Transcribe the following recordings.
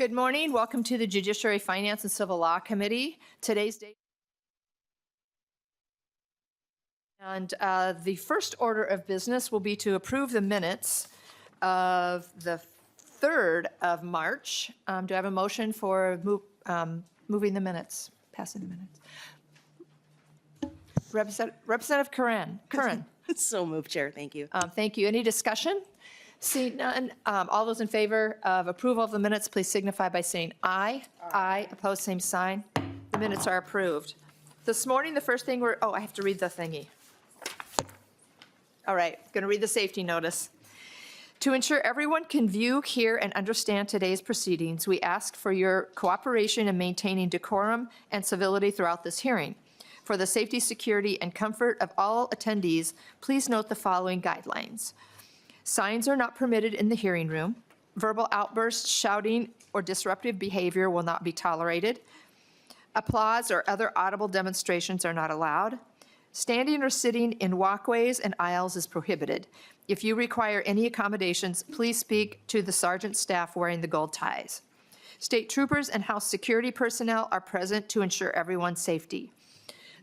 Good morning. Welcome to the Judiciary Finance and Civil Law Committee. Today's date. And the first order of business will be to approve the minutes of the 3rd of March. Do I have a motion for moving the minutes, passing the minutes? Representative Curran. So moved, Chair. Thank you. Thank you. Any discussion? Seeing none, all those in favor of approval of the minutes, please signify by saying aye. Aye. Opposed, same sign. The minutes are approved. This morning, the first thing I have to read the thingy. All right, going to read the safety notice. To ensure everyone can view, hear, and understand today's proceedings, we ask for your cooperation in maintaining decorum and civility throughout this hearing. For the safety, security, and comfort of all attendees, please note the following guidelines. Signs are not permitted in the hearing room. Verbal outbursts, shouting, or disruptive behavior will not be tolerated. Applause or other audible demonstrations are not allowed. Standing or sitting in walkways and aisles is prohibited. If you require any accommodations, please speak to the sergeant staff wearing the gold ties. State troopers and house security personnel are present to ensure everyone's safety.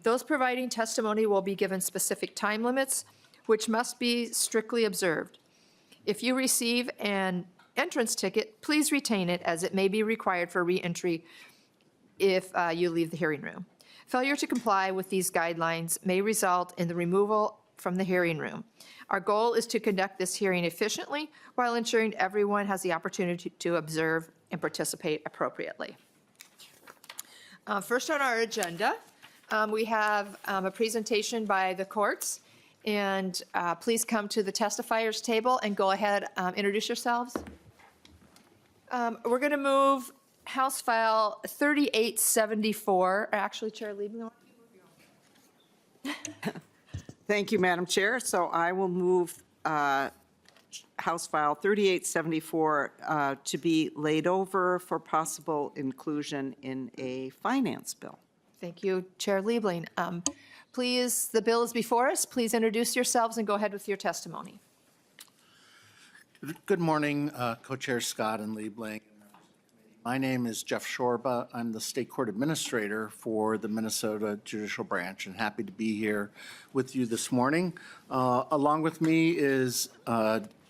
Those providing testimony will be given specific time limits, which must be strictly observed. If you receive an entrance ticket, please retain it, as it may be required for re-entry if you leave the hearing room. Failure to comply with these guidelines may result in the removal from the hearing room. Our goal is to conduct this hearing efficiently while ensuring everyone has the opportunity to observe and participate appropriately. First on our agenda, we have a presentation by the courts. And please come to the testifiers table and go ahead, introduce yourselves. We're going to move House File 3874. Actually, Chair Liebling. Thank you, Madam Chair. So I will move House File 3874 to be laid over for possible inclusion in a finance bill. Thank you, Chair Liebling. Please, the bill is before us. Please introduce yourselves and go ahead with your testimony. Good morning, Co-Chair Scott and Liebling. My name is Jeff Shorba. I'm the State Court Administrator for the Minnesota Judicial Branch, and happy to be here with you this morning. Along with me is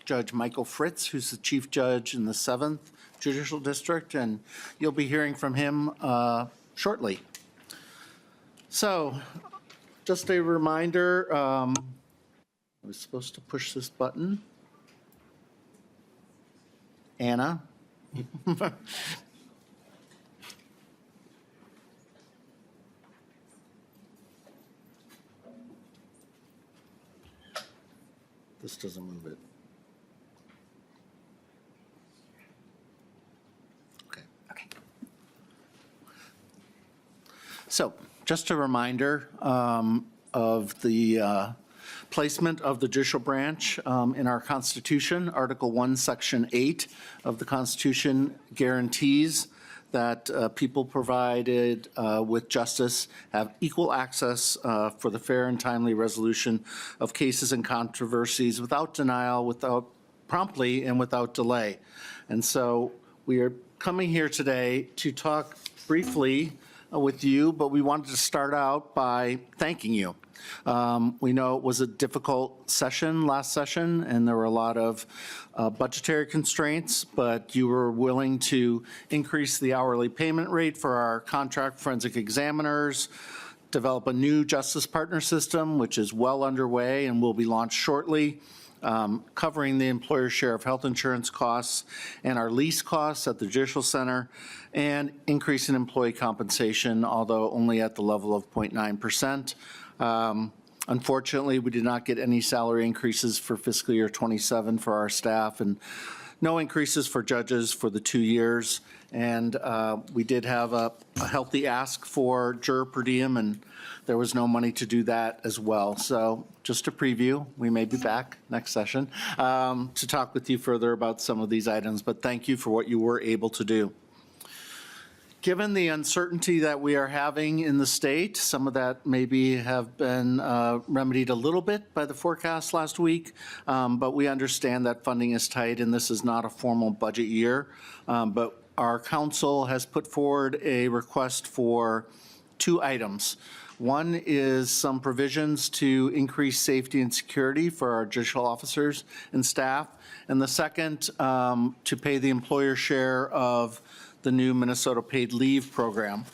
Judge Michael Fritz, who's the Chief Judge in the 7th Judicial District, and you'll be hearing from him shortly. So, just a reminder, I was supposed to push this button. Anna. This doesn't move it. Okay. So, just a reminder of the placement of the judicial branch in our Constitution. Article 1, Section 8 of the Constitution guarantees that people provided with justice have equal access for the fair and timely resolution of cases and controversies without denial, without promptly, and without delay. And so we are coming here today to talk briefly with you, but we wanted to start out by thanking you. We know it was a difficult session last session, and there were a lot of budgetary constraints, but you were willing to increase the hourly payment rate for our contract forensic examiners, develop a new justice partner system, which is well underway and will be launched shortly, covering the employer's share of health insurance costs and our lease costs at the Judicial Center, and increasing employee compensation, although only at the level of 0.9%. Unfortunately, we did not get any salary increases for fiscal year 27 for our staff, and no increases for judges for the 2 years. And we did have a healthy ask for juror per diem, and there was no money to do that as well. So just a preview, we may be back next session to talk with you further about some of these items, but thank you for what you were able to do. Given the uncertainty that we are having in the state, some of that maybe have been remedied a little bit by the forecast last week, but we understand that funding is tight and this is not a formal budget year, but our counsel has put forward a request for 2 items. One is some provisions to increase safety and security for our judicial officers and staff, and the second, to pay the employer share of the new Minnesota paid leave program.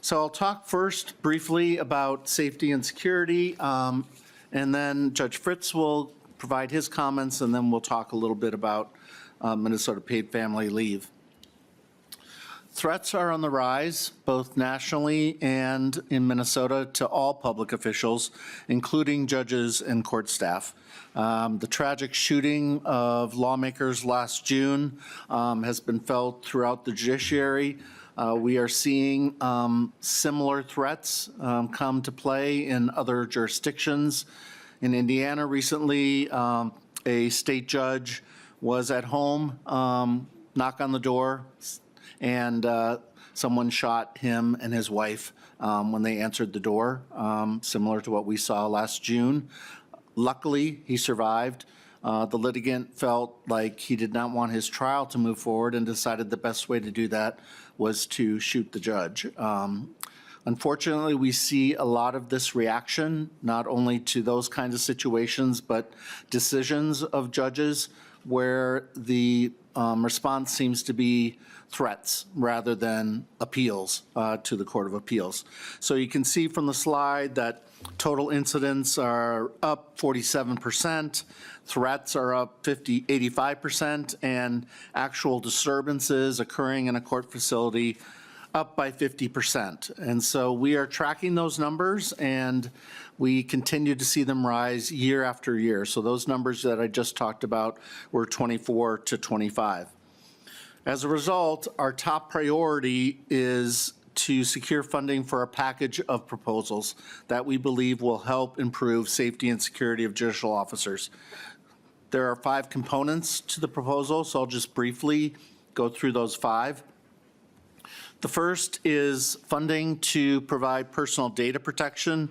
So I'll talk first briefly about safety and security, and then Judge Fritz will provide his comments, and then we'll talk a little bit about Minnesota paid family leave. Threats are on the rise, both nationally and in Minnesota, to all public officials, including judges and court staff. The tragic shooting of lawmakers last June has been felt throughout the judiciary. We are seeing similar threats come to play in other jurisdictions. In Indiana recently, a state judge was at home, knock on the door, and someone shot him and his wife when they answered the door, similar to what we saw last June. Luckily, he survived. The litigant felt like he did not want his trial to move forward and decided the best way to do that was to shoot the judge. Unfortunately, we see a lot of this reaction, not only to those kinds of situations, but decisions of judges where the response seems to be threats rather than appeals to the Court of Appeals. So you can see from the slide that total incidents are up 47%, threats are up 85%, and actual disturbances occurring in a court facility up by 50%. And so we are tracking those numbers, and we continue to see them rise year after year. So those numbers that I just talked about were 24 to 25. As a result, our top priority is to secure funding for a package of proposals that we believe will help improve safety and security of judicial officers. There are 5 components to the proposal, so I'll just briefly go through those 5. The first is funding to provide personal data protection.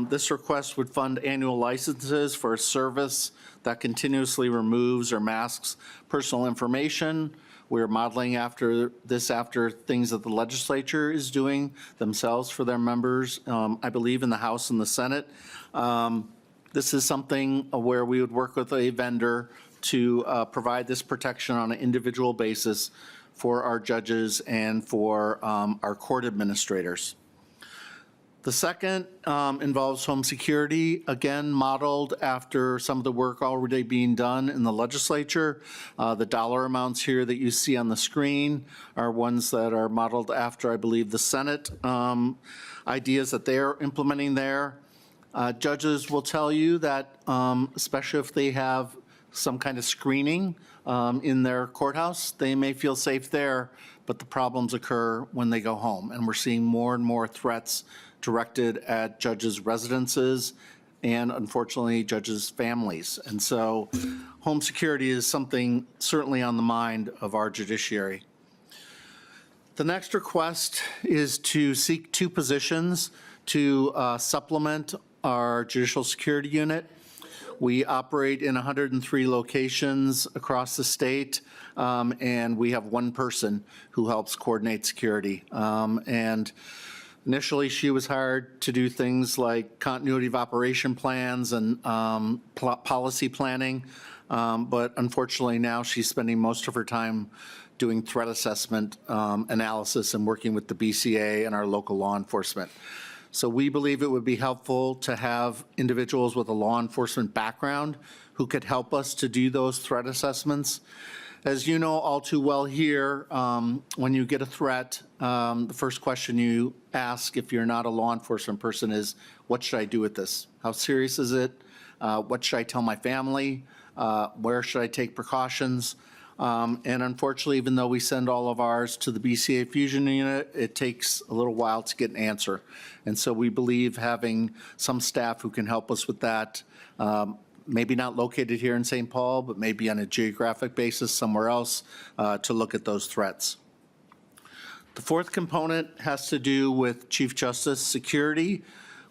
This request would fund annual licenses for a service that continuously removes or masks personal information. We're modeling after things that the legislature is doing themselves for their members, I believe in the House and the Senate. This is something where we would work with a vendor to provide this protection on an individual basis for our judges and for our court administrators. The second involves home security, again modeled after some of the work already being done in the legislature. The dollar amounts here that you see on the screen are ones that are modeled after, I believe, the Senate ideas that they're implementing there. Judges will tell you that, especially if they have some kind of screening in their courthouse, they may feel safe there, but the problems occur when they go home. And we're seeing more and more threats directed at judges' residences and, unfortunately, judges' families. And so home security is something certainly on the mind of our judiciary. The next request is to seek 2 positions to supplement our judicial security unit. We operate in 103 locations across the state, and we have 1 person who helps coordinate security. And initially, she was hired to do things like continuity of operation plans and policy planning, but unfortunately now she's spending most of her time doing threat assessment analysis and working with the BCA and our local law enforcement. So we believe it would be helpful to have individuals with a law enforcement background who could help us to do those threat assessments. As you know all too well here, when you get a threat, the first question you ask if you're not a law enforcement person is, what should I do with this? How serious is it? What should I tell my family? Where should I take precautions? And unfortunately, even though we send all of ours to the BCA Fusion Unit, it takes a little while to get an answer. And so we believe having some staff who can help us with that, maybe not located here in St. Paul, but maybe on a geographic basis somewhere else to look at those threats. The fourth component has to do with Chief Justice security.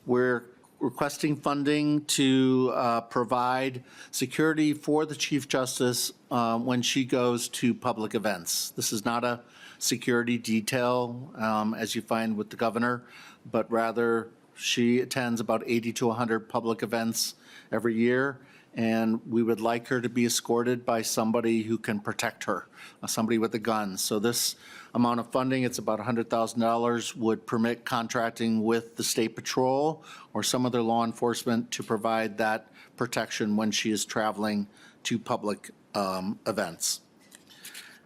We're requesting funding to provide security for the Chief Justice when she goes to public events. This is not a security detail, as you find with the governor, but rather she attends about 80 to 100 public events every year, and we would like her to be escorted by somebody who can protect her, somebody with a gun. So this amount of funding, it's about $100,000, would permit contracting with the State Patrol or some other law enforcement to provide that protection when she is traveling to public events.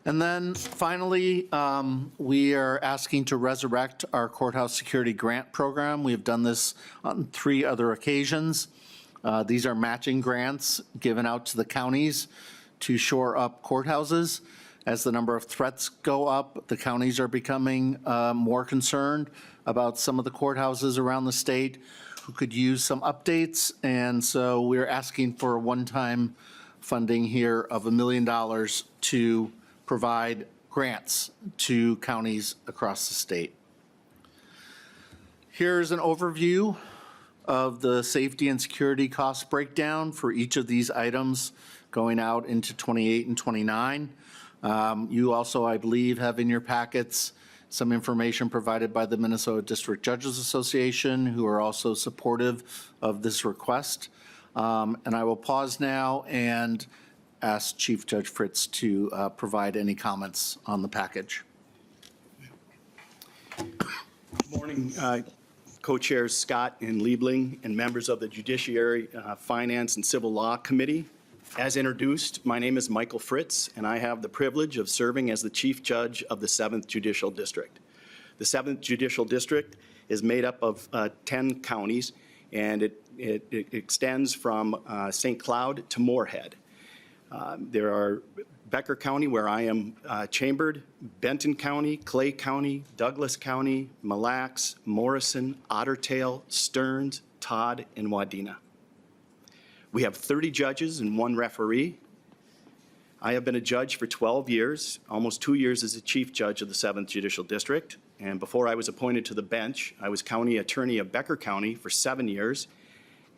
And then finally, we are asking to resurrect our courthouse security grant program. We have done this on 3 other occasions. These are matching grants given out to the counties to shore up courthouses. As the number of threats go up, the counties are becoming more concerned about some of the courthouses around the state who could use some updates. And so we're asking for a one-time funding here of $1 million to provide grants to counties across the state. Here's an overview of the safety and security cost breakdown for each of these items going out into 28 and 29. You also, I believe, have in your packets some information provided by the Minnesota District Judges Association, who are also supportive of this request. And I will pause now and ask Chief Judge Fritz to provide any comments on the package. Good morning, co-chairs Scott and Liebling and members of the Judiciary, Finance, and Civil Law Committee. As introduced, my name is Michael Fritz, and I have the privilege of serving as the Chief Judge of the 7th Judicial District. The 7th Judicial District is made up of 10 counties, and it extends from St. Cloud to Moorhead. There are Becker County, where I am chambered, Benton County, Clay County, Douglas County, Mille Lacs, Morrison, Otter Tail, Stearns, Todd, and Wadena. We have 30 judges and 1 referee. I have been a judge for 12 years, almost 2 years as a chief judge of the 7th Judicial District. And before I was appointed to the bench, I was county attorney of Becker County for 7 years.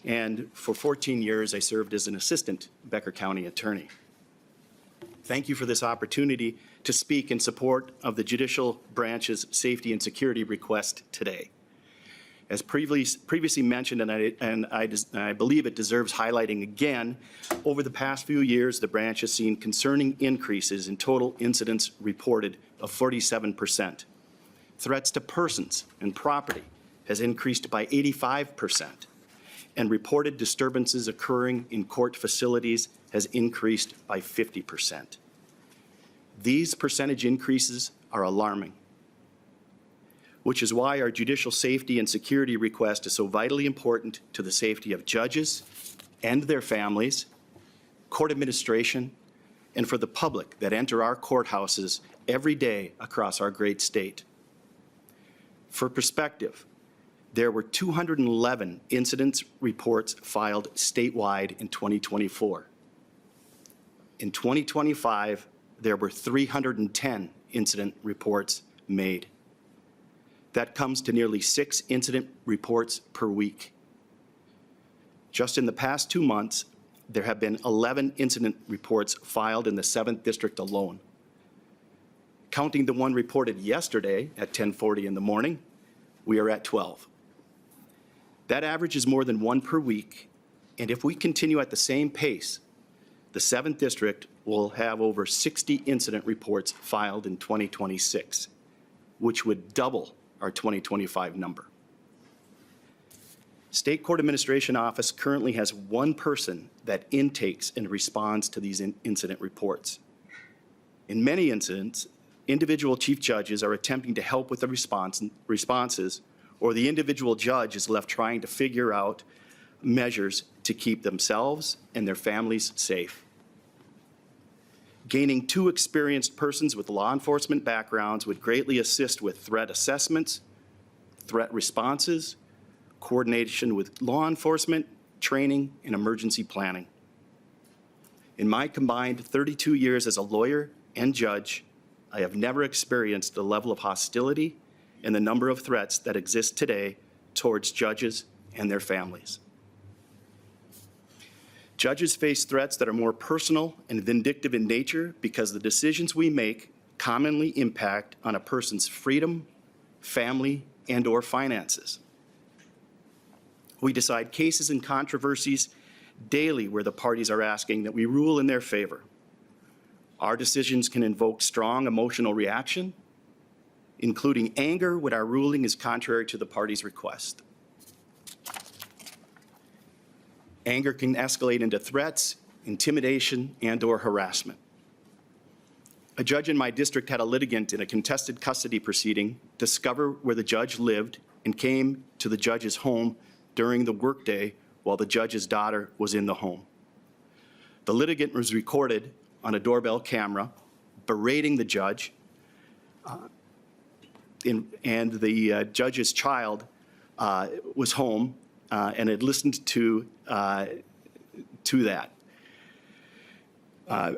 And for 14 years, I served as an assistant Becker County attorney. Thank you for this opportunity to speak in support of the judicial branch's safety and security request today. As previously mentioned, and I believe it deserves highlighting again, over the past few years, the branch has seen concerning increases in total incidents reported of 47%. Threats to persons and property has increased by 85%. And reported disturbances occurring in court facilities has increased by 50%. These percentage increases are alarming, which is why our judicial safety and security request is so vitally important to the safety of judges and their families, court administration, and for the public that enter our courthouses every day across our great state. For perspective, there were 211 incident reports filed statewide in 2024. In 2025, there were 310 incident reports made. That comes to nearly 6 incident reports per week. Just in the past 2 months, there have been 11 incident reports filed in the 7th District alone. Counting the one reported yesterday at 10:40 in the morning, we are at 12. That average is more than 1 per week, and if we continue at the same pace, the 7th District will have over 60 incident reports filed in 2026, which would double our 2025 number. State Court Administration Office currently has 1 person that intakes and responds to these incident reports. In many incidents, individual chief judges are attempting to help with the responses, or the individual judge is left trying to figure out measures to keep themselves and their families safe. Gaining 2 experienced persons with law enforcement backgrounds would greatly assist with threat assessments, threat responses, coordination with law enforcement, training, and emergency planning. In my combined 32 years as a lawyer and judge, I have never experienced the level of hostility and the number of threats that exist today towards judges and their families. Judges face threats that are more personal and vindictive in nature because the decisions we make commonly impact on a person's freedom, family, and/or finances. We decide cases and controversies daily where the parties are asking that we rule in their favor. Our decisions can invoke strong emotional reaction, including anger when our ruling is contrary to the party's request. Anger can escalate into threats, intimidation, and/or harassment. A judge in my district had a litigant in a contested custody proceeding discover where the judge lived and came to the judge's home during the workday while the judge's daughter was in the home. The litigant was recorded on a doorbell camera berating the judge, and the judge's child was home and had listened to that.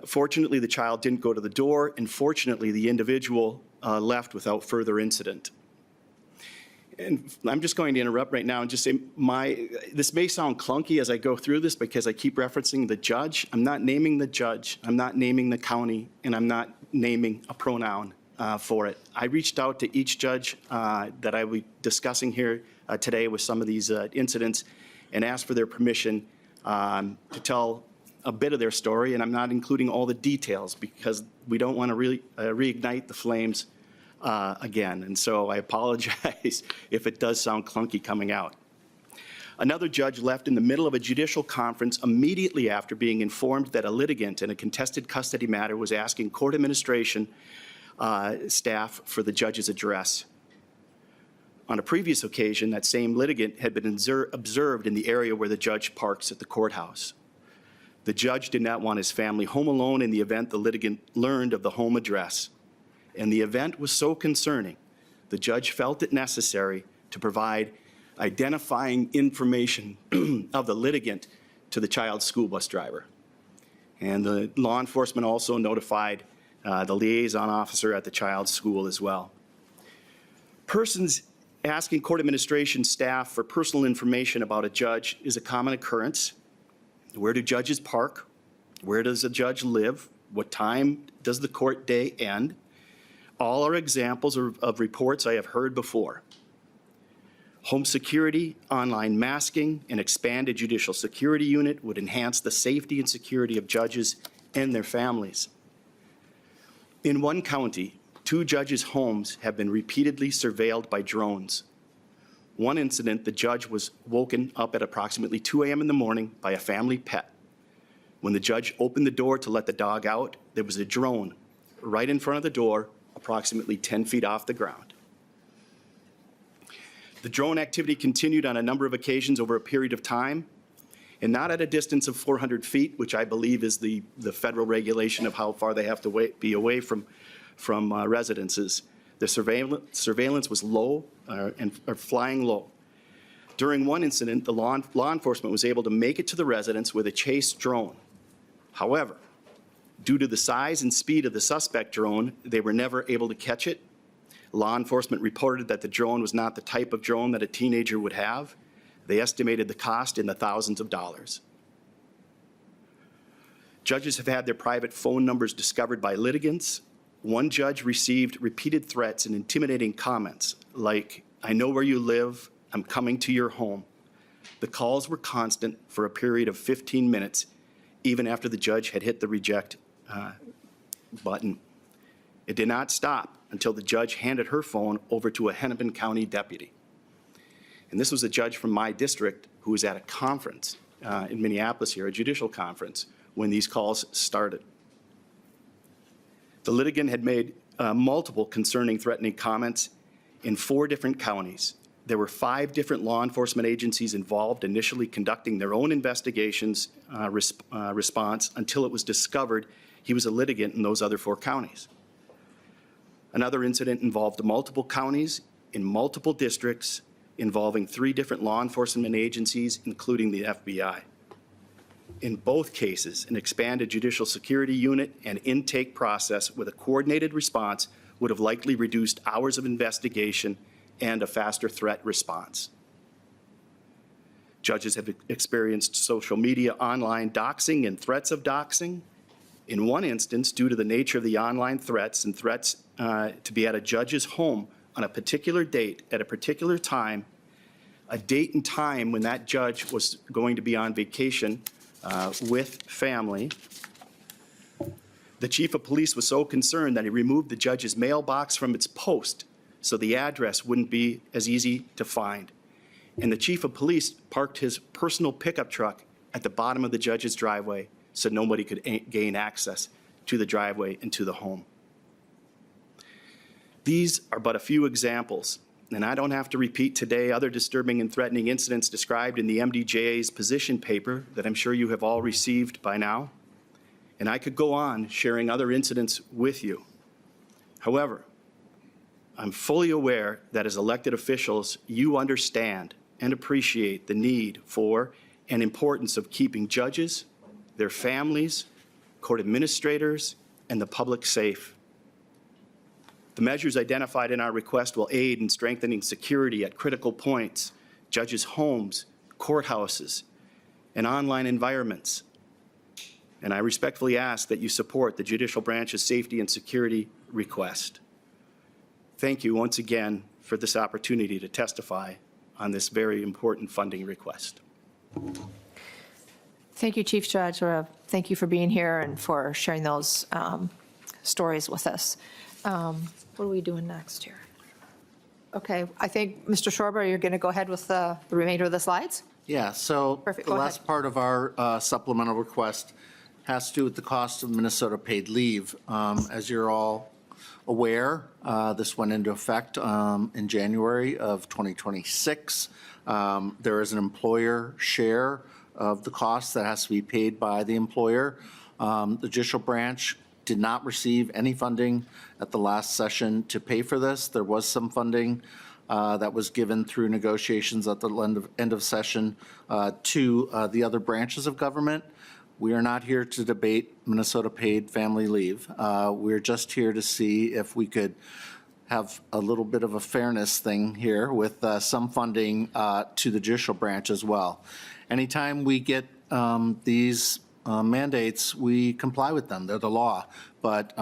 Fortunately, the child didn't go to the door, and fortunately, the individual left without further incident. And I'm just going to interrupt right now and just say this may sound clunky as I go through this because I keep referencing the judge. I'm not naming the judge, I'm not naming the county, and I'm not naming a pronoun for it. I reached out to each judge that I will be discussing here today with some of these incidents and asked for their permission to tell a bit of their story, and I'm not including all the details because we don't want to really reignite the flames again. And so I apologize if it does sound clunky coming out. Another judge left in the middle of a judicial conference immediately after being informed that a litigant in a contested custody matter was asking court administration staff for the judge's address. On a previous occasion, that same litigant had been observed in the area where the judge parks at the courthouse. The judge did not want his family home alone in the event the litigant learned of the home address. And the event was so concerning, the judge felt it necessary to provide identifying information of the litigant to the child's school bus driver. And the law enforcement also notified the liaison officer at the child's school as well. Persons asking court administration staff for personal information about a judge is a common occurrence. Where do judges park? Where does a judge live? What time does the court day end? All are examples of reports I have heard before. Home security, online masking, and expanded judicial security unit would enhance the safety and security of judges and their families. In one county, 2 judges' homes have been repeatedly surveilled by drones. One incident, the judge was woken up at approximately 2 a.m. in the morning by a family pet. When the judge opened the door to let the dog out, there was a drone right in front of the door, approximately 10 feet off the ground. The drone activity continued on a number of occasions over a period of time, and not at a distance of 400 feet, which I believe is the federal regulation of how far they have to be away from residences. The surveillance was low or flying low. During one incident, the law enforcement was able to make it to the residence with a chase drone. However, due to the size and speed of the suspect drone, they were never able to catch it. Law enforcement reported that the drone was not the type of drone that a teenager would have. They estimated the cost in the thousands of dollars. Judges have had their private phone numbers discovered by litigants. One judge received repeated threats and intimidating comments like, "I know where you live, I'm coming to your home." The calls were constant for a period of 15 minutes, even after the judge had hit the reject button. It did not stop until the judge handed her phone over to a Hennepin County deputy. And this was a judge from my district who was at a conference in Minneapolis here, a judicial conference, when these calls started. The litigant had made multiple concerning, threatening comments in 4 different counties. There were 5 different law enforcement agencies involved, initially conducting their own investigations response until it was discovered he was a litigant in those other 4 counties. Another incident involved multiple counties in multiple districts involving 3 different law enforcement agencies, including the FBI. In both cases, an expanded judicial security unit and intake process with a coordinated response would have likely reduced hours of investigation and a faster threat response. Judges have experienced social media online doxing and threats of doxing. In one instance, due to the nature of the online threats and threats to be at a judge's home on a particular date at a particular time, a date and time when that judge was going to be on vacation with family, the chief of police was so concerned that he removed the judge's mailbox from its post so the address wouldn't be as easy to find. And the chief of police parked his personal pickup truck at the bottom of the judge's driveway so nobody could gain access to the driveway and to the home. These are but a few examples, and I don't have to repeat today other disturbing and threatening incidents described in the MDJA's position paper that I'm sure you have all received by now. And I could go on sharing other incidents with you. However, I'm fully aware that as elected officials, you understand and appreciate the need for and importance of keeping judges, their families, court administrators, and the public safe. The measures identified in our request will aid in strengthening security at critical points, judges' homes, courthouses, and online environments. And I respectfully ask that you support the judicial branch's safety and security request. Thank you once again for this opportunity to testify on this very important funding request. Thank you, Chief Judge. Thank you for being here and for sharing those stories with us. What are we doing next here? Okay, I think, Mr. Schorber, you're going to go ahead with the remainder of the slides? Yeah, so Perfect, the go last ahead. part of our supplemental request has to do with the cost of Minnesota paid leave. As you're all aware, this went into effect in January of 2026. There is an employer share of the cost that has to be paid by the employer. The judicial branch did not receive any funding at the last session to pay for this. There was some funding that was given through negotiations at the end of session to the other branches of government. We are not here to debate Minnesota paid family leave. We're just here to see if we could have a little bit of a fairness thing here with some funding to the judicial branch as well. Anytime we get these mandates, we comply with them. They're the law. But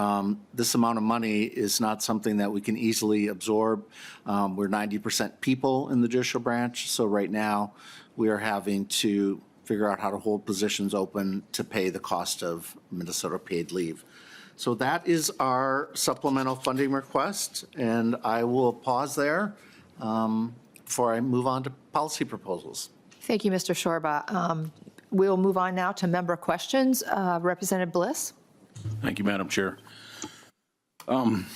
this amount of money is not something that we can easily absorb. We're 90% people in the judicial branch, so right now we are having to figure out how to hold positions open to pay the cost of Minnesota paid leave. So that is our supplemental funding request, and I will pause there before I move on to policy proposals. Thank you, Mr. Schorba. We'll move on now to member questions. Representative Bliss? Thank you, Madam Chair. And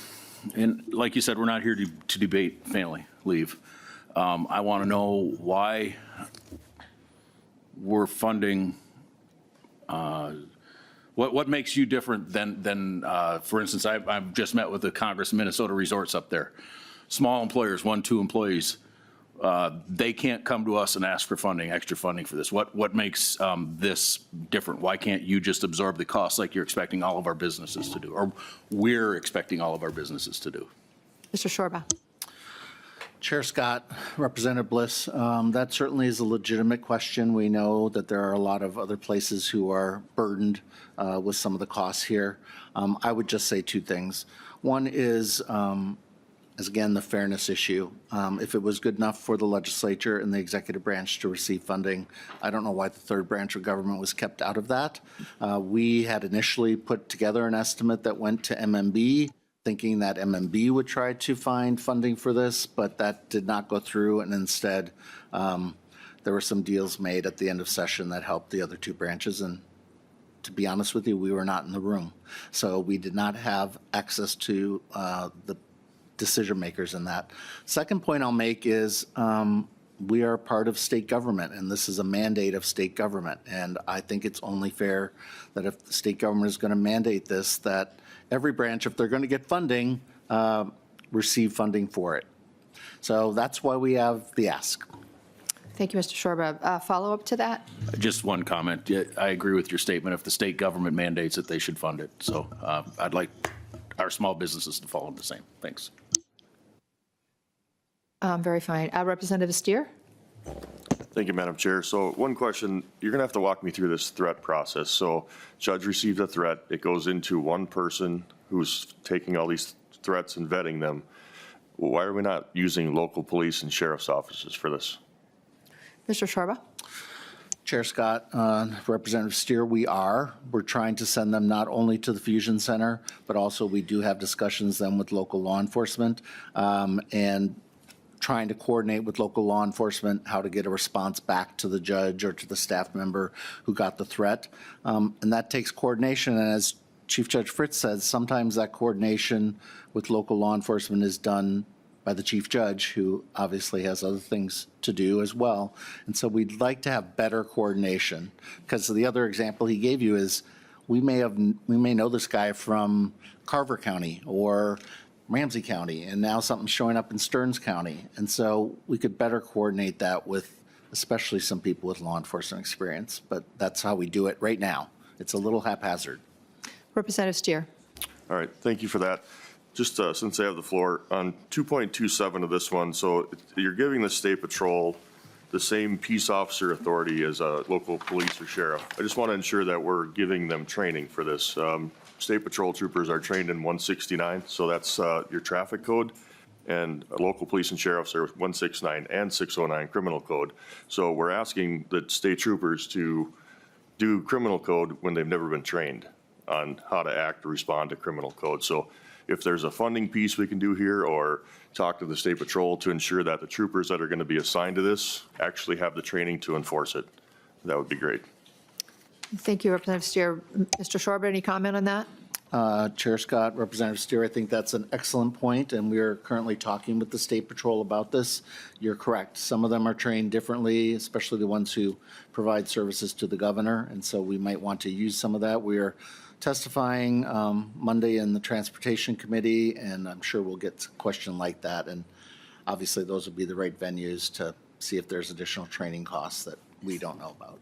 like you said, we're not here to debate family leave. I want to know why we're funding, what makes you different than for instance, I've just met with the Congress of Minnesota Resorts up there. Small employers, 1, 2 employees, they can't come to us and ask for funding, extra funding for this. What makes this different? Why can't you just absorb the costs like you're expecting all of our businesses to do, or we're expecting all of our businesses to do? Mr. Schorba? Chair Scott, Representative Bliss, that certainly is a legitimate question. We know that there are a lot of other places who are burdened with some of the costs here. I would just say 2 things. One is again, the fairness issue. If it was good enough for the legislature and the executive branch to receive funding, I don't know why the third branch of government was kept out of that. We had initially put together an estimate that went to MMB, thinking that MMB would try to find funding for this, but that did not go through, and instead there were some deals made at the end of session that helped the other 2 branches, and to be honest with you, we were not in the room. So we did not have access to the decision makers in that. Second point I'll make is we are part of state government, and this is a mandate of state government, and I think it's only fair that if the state government is going to mandate this, that every branch, if they're going to get funding, receive funding for it. So that's why we have the ask. Thank you, Mr. Schorba. Follow-up to that? Just one comment. Yeah, I agree with your statement. If the state government mandates it, they should fund it. So I'd like our small businesses to follow the same. Thanks. Very fine. Representative Steer? Thank you, Madam Chair. So one question, you're going to have to walk me through this threat process. So judge received a threat, it goes into one person who's taking all these threats and vetting them. Why are we not using local police and sheriff's offices for this? Mr. Shorba? Chair Scott, Representative Steer, we're trying to send them not only to the Fusion Center, but also we do have discussions then with local law enforcement, and trying to coordinate with local law enforcement how to get a response back to the judge or to the staff member who got the threat. And that takes coordination, and as Chief Judge Fritz says, sometimes that coordination with local law enforcement is done by the chief judge, who obviously has other things to do as well. And so we'd like to have better coordination, because the other example he gave you is we may know this guy from Carver County or Ramsey County, and now something's showing up in Stearns County. And so we could better coordinate that with especially some people with law enforcement experience, but that's how we do it right now. It's a little haphazard. Representative Steer? All right, thank you for that. Just since I have the floor, on 2.27 of this one, so you're giving the State Patrol the same peace officer authority as a local police or sheriff. I just want to ensure that we're giving them training for this. State Patrol troopers are trained in 169, so that's your traffic code, and local police and sheriffs are 169 and 609 criminal code. So we're asking the state troopers to do criminal code when they've never been trained on how to act or respond to criminal code. So if there's a funding piece we can do here, or talk to the State Patrol to ensure that the troopers that are going to be assigned to this actually have the training to enforce it, that would be great. Thank you, Representative Steer. Mr. Shorba, any comment on that? Chair Scott, Representative Steer, I think that's an excellent point, and we are currently talking with the State Patrol about this. You're correct. Some of them are trained differently, especially the ones who provide services to the governor, and so we might want to use some of that. We are testifying Monday in the Transportation Committee, and I'm sure we'll get a question like that. And obviously, those would be the right venues to see if there's additional training costs that we don't know about.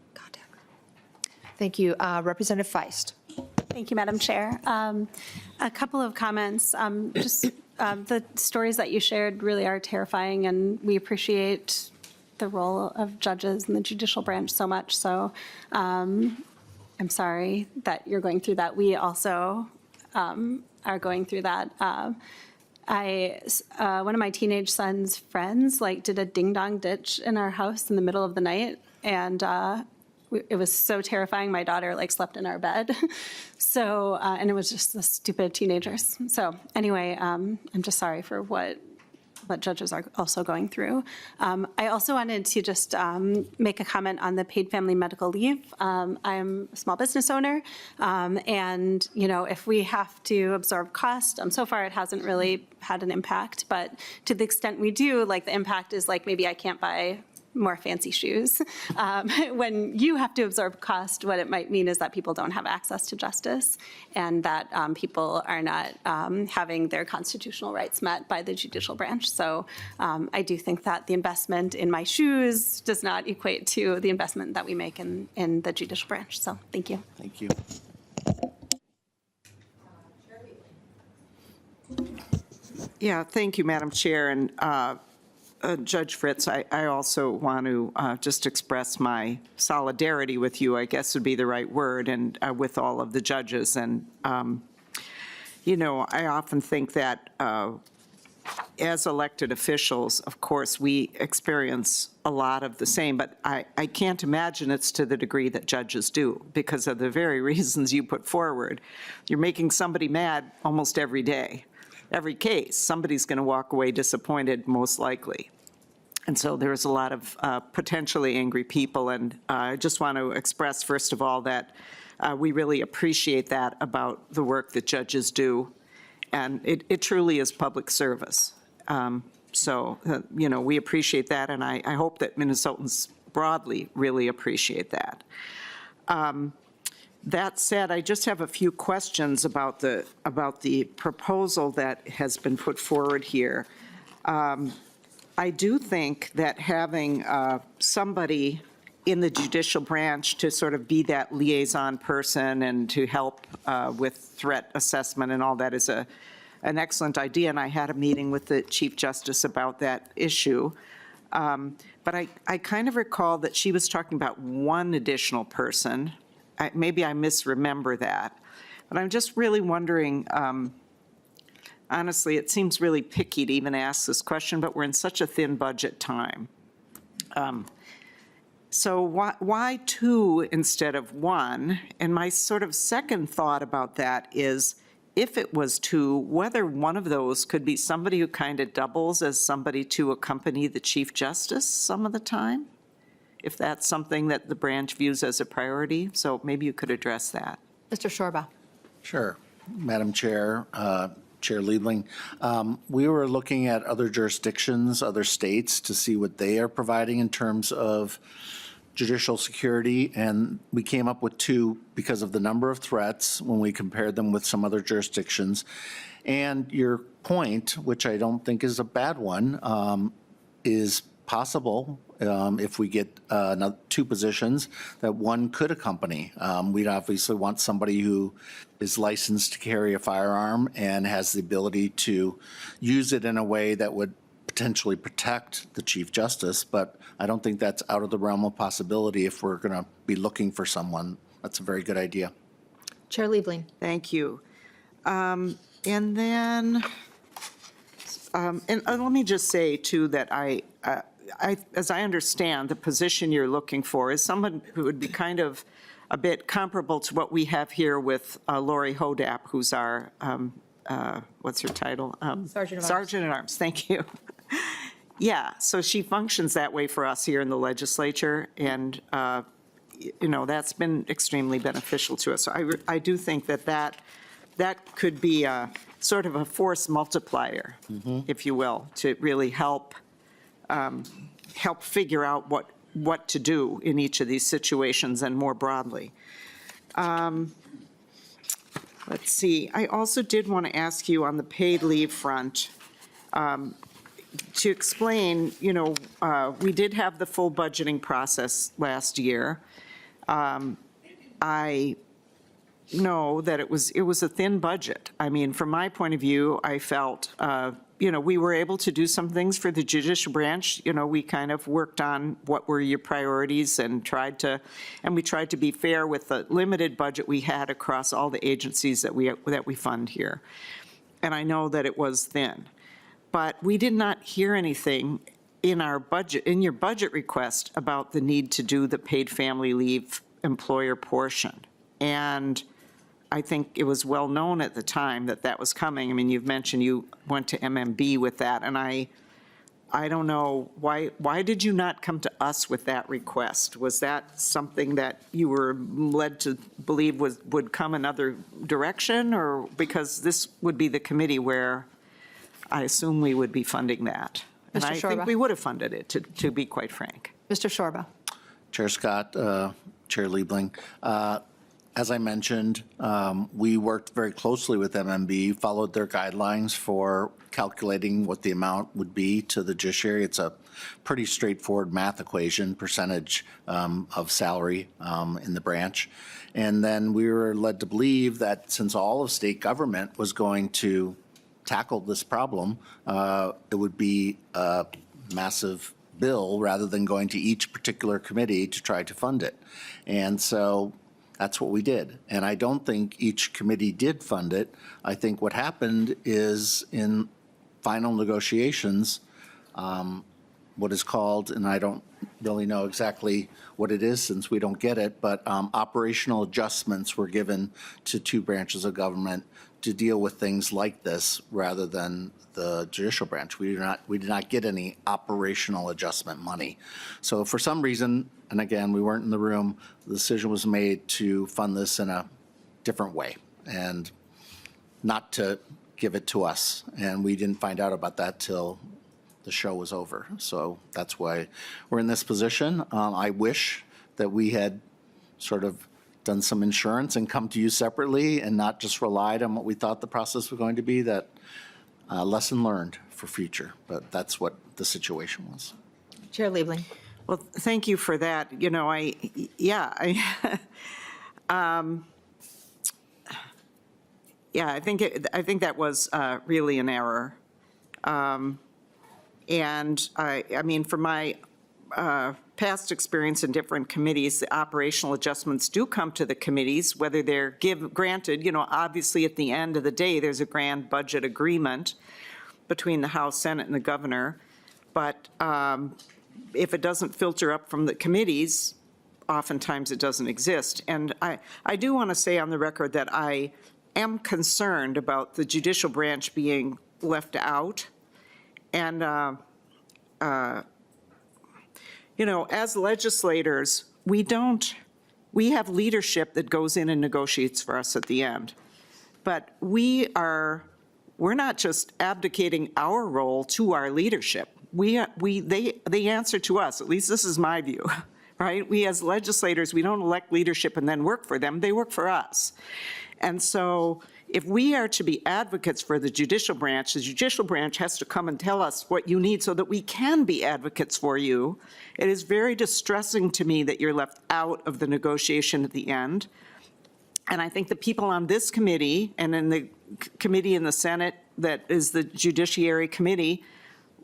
Thank you. Representative Feist? Thank you, Madam Chair. A couple of comments. The stories that you shared really are terrifying, and we appreciate the role of judges in the judicial branch so much. So I'm sorry that you're going through that. We also are going through that. One of my teenage son's friends did a ding-dong ditch in our house in the middle of the night, and it was so terrifying. My daughter slept in our bed. So, and it was just the stupid teenagers. So anyway, I'm just sorry for what judges are also going through. I also wanted to just make a comment on the paid family medical leave. I'm a small business owner, and if we have to absorb cost, so far it hasn't really had an impact, but to the extent we do, the impact is maybe I can't buy more fancy shoes. When you have to absorb cost, what it might mean is that people don't have access to justice, and that people are not having their constitutional rights met by the judicial branch. So I do think that the investment in my shoes does not equate to the investment that we make in the judicial branch. So thank you. Thank you. Yeah, thank you, Madam Chair. And Judge Fritz, I also want to just express my solidarity with you, I guess would be the right word, and with all of the judges. And, I often think that as elected officials, of course, we experience a lot of the same, but I can't imagine it's to the degree that judges do, because of the very reasons you put forward. You're making somebody mad almost every day. Every case, somebody's going to walk away disappointed, most likely. And so there's a lot of potentially angry people. And I just want to express, first of all, that we really appreciate that about the work that judges do. And it truly is public service. We appreciate that. And I hope that Minnesotans broadly really appreciate that. That said, I just have a few questions about the proposal that has been put forward here. I do think that having somebody in the judicial branch to sort of be that liaison person and to help with threat assessment and all that is an excellent idea, and I had a meeting with the Chief Justice about that issue. But I kind of recall that she was talking about one additional person. Maybe I misremember that. But I'm just really wondering, honestly, it seems really picky to even ask this question, but we're in such a thin budget time. So why two instead of one? And my sort of second thought about that is, if it was two, whether one of those could be somebody who kind of doubles as somebody to accompany the Chief Justice some of the time, if that's something that the branch views as a priority. So maybe you could address that. Mr. Shorba. Sure. Madam Chair, Chair Liebling, we were looking at other jurisdictions, other states, to see what they are providing in terms of judicial security, and we came up with two because of the number of threats when we compared them with some other jurisdictions. And your point, which I don't think is a bad one, is possible if we get two positions that one could accompany. We'd obviously want somebody who is licensed to carry a firearm and has the ability to use it in a way that would potentially protect the Chief Justice, but I don't think that's out of the realm of possibility if we're going to be looking for someone. That's a very good idea. Chair Liebling. Thank you. And then, and let me just say, too, that as I understand, the position you're looking for is someone who would be kind of a bit comparable to what we have here with Lori Hodap, who's our, what's her title? Sergeant at Arms. Sergeant at Arms, thank you. Yeah, so she functions that way for us here in the legislature, and, that's been extremely beneficial to us. So I do think that could be a sort of a force multiplier, if you will, to really help figure out what to do in each of these situations and more broadly. Let's see, I also did want to ask you on the paid leave front, to explain, we did have the full budgeting process last year. I know that it was a thin budget. I mean, from my point of view, I felt, we were able to do some things for the judicial branch. We kind of worked on what were your priorities and we tried to be fair with the limited budget we had across all the agencies that we fund here. And I know that it was thin. But we did not hear anything in your budget request about the need to do the paid family leave employer portion. And I think it was well known at the time that was coming. I mean, you've mentioned you went to MMB with that, and I don't know, why did you not come to us with that request? Was that something that you were led to believe would come another direction, or because this would be the committee where I assume we would be funding that? And Mr. I Shorba. think we would have funded it, to be quite frank. Mr. Shorba. Chair Scott, Chair Liebling, as I mentioned, we worked very closely with MMB, followed their guidelines for calculating what the amount would be to the judiciary. It's a pretty straightforward math equation, percentage of salary in the branch. And then we were led to believe that since all of state government was going to tackle this problem, it would be a massive bill rather than going to each particular committee to try to fund it. And so that's what we did. And I don't think each committee did fund it. I think what happened is in final negotiations, what is called, and I don't really know exactly what it is since we don't get it, but operational adjustments were given to two branches of government to deal with things like this rather than the judicial branch. We did not get any operational adjustment money. So for some reason, and again, we weren't in the room, the decision was made to fund this in a different way and not to give it to us. And we didn't find out about that till the show was over. So that's why we're in this position. I wish that we had sort of done some insurance and come to you separately and not just relied on what we thought the process was going to be. That lesson learned for future, but that's what the situation was. Chair Liebling. Well, thank you for that. I think that was really an error. And I mean, from my past experience in different committees, the operational adjustments do come to the committees, whether they're granted, obviously at the end of the day, there's a grand budget agreement between the House, Senate, and the governor. But if it doesn't filter up from the committees, oftentimes it doesn't exist. And I do want to say on the record that I am concerned about the judicial branch being left out. And, as legislators, we have leadership that goes in and negotiates for us at the end. But we're not just abdicating our role to our leadership. They answer to us, at least this is my view, right? We as legislators, we don't elect leadership and then work for them, they work for us. And so if we are to be advocates for the judicial branch has to come and tell us what you need so that we can be advocates for you. It is very distressing to me that you're left out of the negotiation at the end. And I think the people on this committee and in the committee in the Senate that is the Judiciary Committee,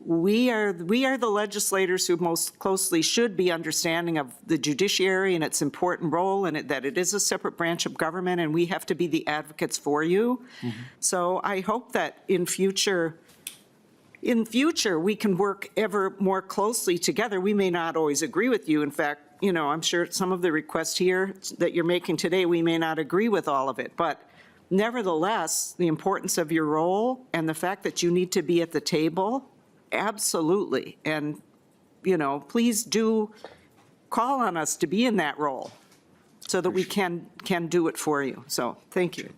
we are the legislators who most closely should be understanding of the judiciary and its important role and that it is a separate branch of government and we have to be the advocates for you. So I hope that in future we can work ever more closely together. We may not always agree with you. In fact, I'm sure some of the requests here that you're making today, we may not agree with all of it, but nevertheless, the importance of your role and the fact that you need to be at the table, absolutely. And, please do call on us to be in that role so that we can do it for you. So thank you.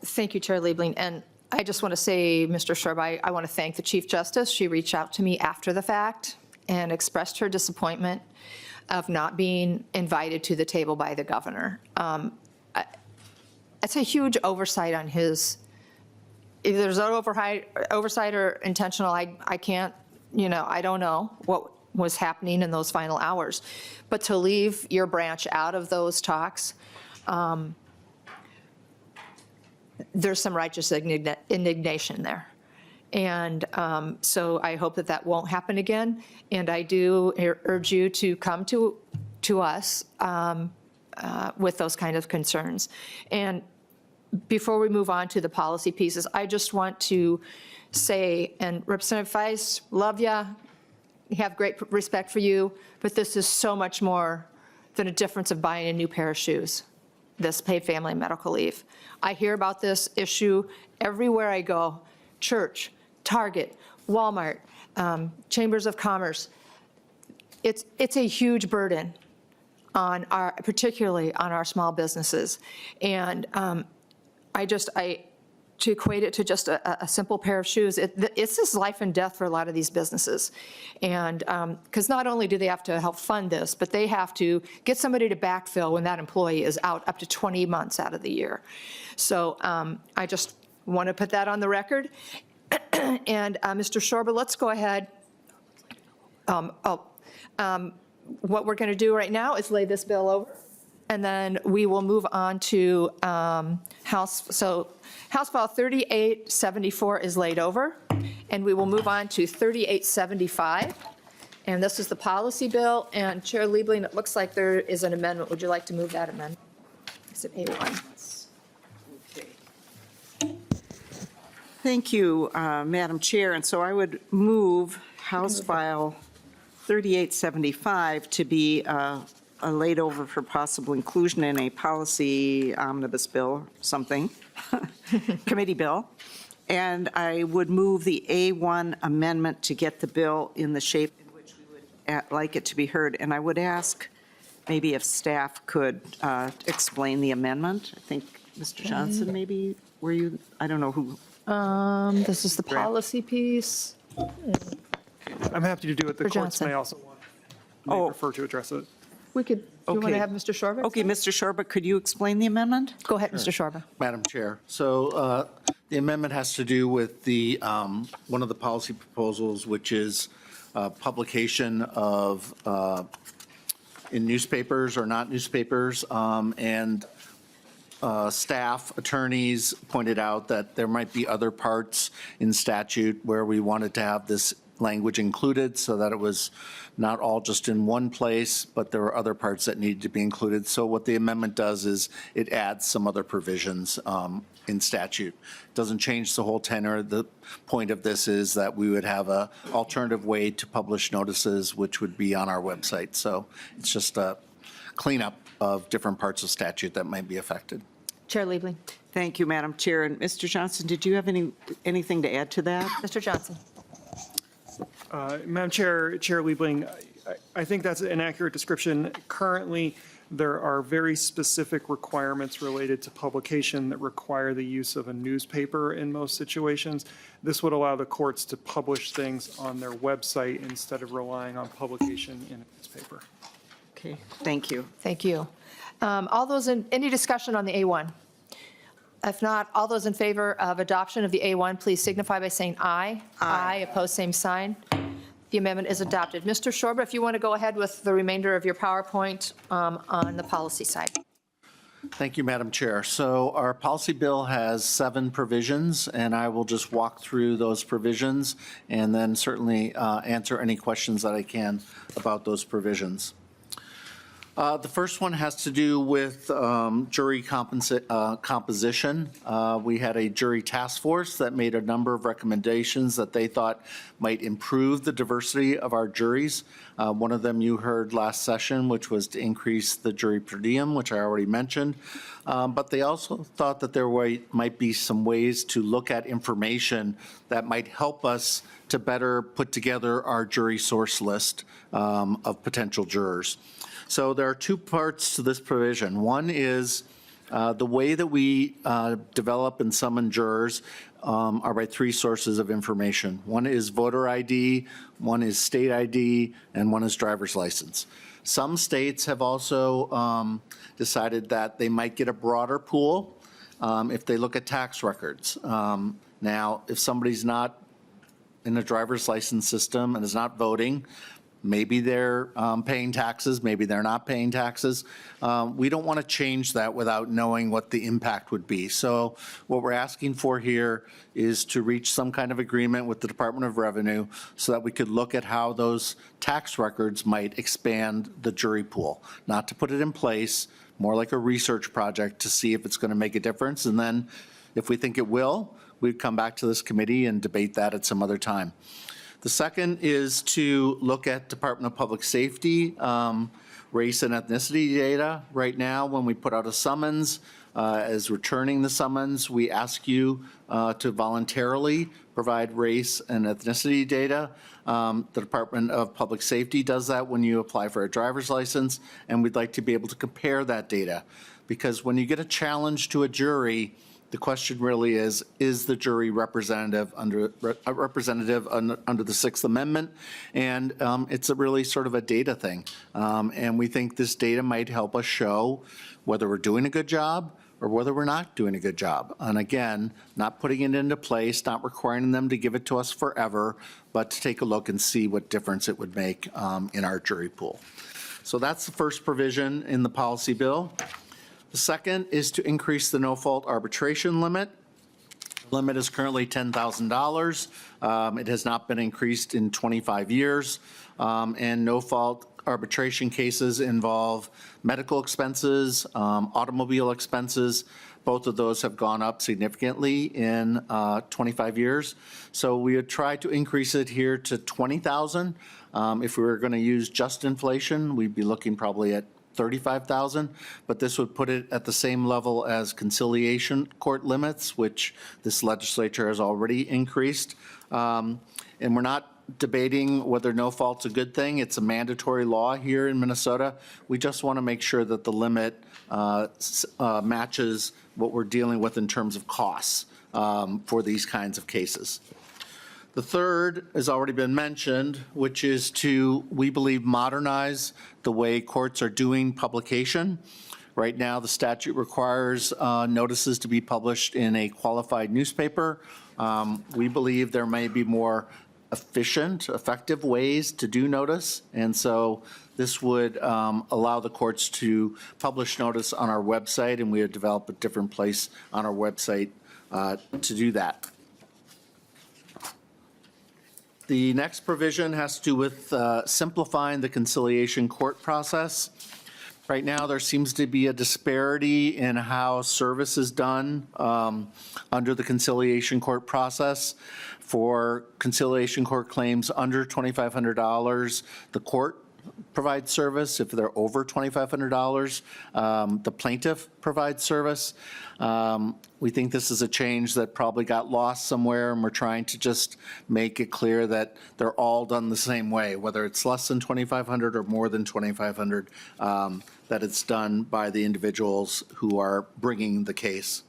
Thank you, Chair Liebling. And I just want to say, Mr. Sherb, I want to thank the Chief Justice. She reached out to me after the fact and expressed her disappointment of not being invited to the table by the governor. It's a huge oversight on his. If there's an oversight or intentional, I can't, I don't know what was happening in those final hours. But to leave your branch out of those talks, there's some righteous indignation there. And so I hope that won't happen again. And I do urge you to come to us with those kind of concerns. And before we move on to the policy pieces, I just want to say, and Representative Feist, love ya, have great respect for you, but this is so much more than a difference of buying a new pair of shoes, this paid family medical leave. I hear about this issue everywhere I go, church, Target, Walmart, chambers of commerce. It's a huge burden on particularly on our small businesses. And to equate it to just a simple pair of shoes, it's just life and death for a lot of these businesses. And because not only do they have to help fund this, but they have to get somebody to backfill when that employee is out up to 20 months out of the year. So I just want to put that on the record. And Mr. Shorba, let's go ahead. What we're going to do right now is lay this bill over. And then we will move on to House File 3874 is laid over, and we will move on to 3875. And this is the policy bill, and Chair Liebling, it looks like there is an amendment. Would you like to move that amendment? Is it A1? Thank you, Madam Chair. And so I would move House File 3875 to be laid over for possible inclusion in a policy omnibus bill or something, committee bill. And I would move the A1 amendment to get the bill in the shape in which we would like it to be heard. And I would ask maybe if staff could explain the amendment. I think Mr. Johnson, maybe, were you, I don't know who. This is the policy piece. I'm happy to do it. The For courts Johnson. may also prefer to address it. We could, do you want Okay. to have Mr. Shorba? Okay, Mr. Shorba, could you explain the amendment? Go ahead, Mr. Shorba. Madam Chair, so the amendment has to do with the, one of the policy proposals, which is publication of, in newspapers or not newspapers, and staff, attorneys pointed out that there might be other parts in statute where we wanted to have this language included so that it was not all just in one place, but there were other parts that needed to be included. So what the amendment does is it adds some other provisions in statute. It doesn't change the whole tenor. The point of this is that we would have an alternative way to publish notices, which would be on our website. So it's just a cleanup of different parts of statute that might be affected. Chair Liebling. Thank you, Madam Chair. And Mr. Johnson, did you have anything to add to that? Mr. Johnson. Madam Chair, Chair Liebling, I think that's an accurate description. Currently, there are very specific requirements related to publication that require the use of a newspaper in most situations. This would allow the courts to publish things on their website instead of relying on publication in a newspaper. Okay, thank you. Thank you. Any discussion on the A1? If not, all those in favor of adoption of the A1, please signify by saying aye. Aye. Opposed, same sign. The amendment is adopted. Mr. Shorba, if you want to go ahead with the remainder of your PowerPoint on the policy side. Thank you, Madam Chair. So our policy bill has 7 provisions, and I will just walk through those provisions and then certainly answer any questions that I can about those provisions. The first one has to do with jury composition. We had a jury task force that made a number of recommendations that they thought might improve the diversity of our juries. One of them you heard last session, which was to increase the jury per diem, which I already mentioned. But they also thought that there might be some ways to look at information that might help us to better put together our jury source list of potential jurors. So there are 2 parts to this provision. One is the way that we develop and summon jurors are by 3 sources of information. One is voter ID, one is state ID, and one is driver's license. Some states have also decided that they might get a broader pool if they look at tax records. Now, if somebody's not in a driver's license system and is not voting, maybe they're paying taxes, maybe they're not paying taxes. We don't want to change that without knowing what the impact would be. So what we're asking for here is to reach some kind of agreement with the Department of Revenue so that we could look at how those tax records might expand the jury pool. Not to put it in place, more like a research project to see if it's going to make a difference. And then if we think it will, we'd come back to this committee and debate that at some other time. The second is to look at Department of Public Safety, race and ethnicity data. Right now, when we put out a summons, as returning the summons, we ask you to voluntarily provide race and ethnicity data. The Department of Public Safety does that when you apply for a driver's license, and we'd like to be able to compare that data. Because when you get a challenge to a jury, the question really is the jury representative under the Sixth Amendment? And it's really sort of a data thing. And we think this data might help us show whether we're doing a good job or whether we're not doing a good job. And again, not putting it into place, not requiring them to give it to us forever, but to take a look and see what difference it would make in our jury pool. So that's the first provision in the policy bill. The second is to increase the no-fault arbitration limit. The limit is currently $10,000. It has not been increased in 25 years. And no-fault arbitration cases involve medical expenses, automobile expenses. Both of those have gone up significantly in 25 years. So we would try to increase it here to $20,000. If we were going to use just inflation, we'd be looking probably at $35,000, but this would put it at the same level as conciliation court limits, which this legislature has already increased. And we're not debating whether no fault's a good thing. It's a mandatory law here in Minnesota. We just want to make sure that the limit matches what we're dealing with in terms of costs for these kinds of cases. The third has already been mentioned, which is to, we believe, modernize the way courts are doing publication. Right now, the statute requires notices to be published in a qualified newspaper. We believe there may be more efficient, effective ways to do notice. And so this would allow the courts to publish notice on our website, and we would develop a different place on our website to do that. The next provision has to do with simplifying the conciliation court process. Right now, there seems to be a disparity in how service is done under the conciliation court process. For conciliation court claims under $2,500, the court provides service. If they're over $2,500, the plaintiff provides service. We think this is a change that probably got lost somewhere, and we're trying to just make it clear that they're all done the same way, whether it's less than $2,500 or more than $2,500, that it's done by the individuals who are bringing the case.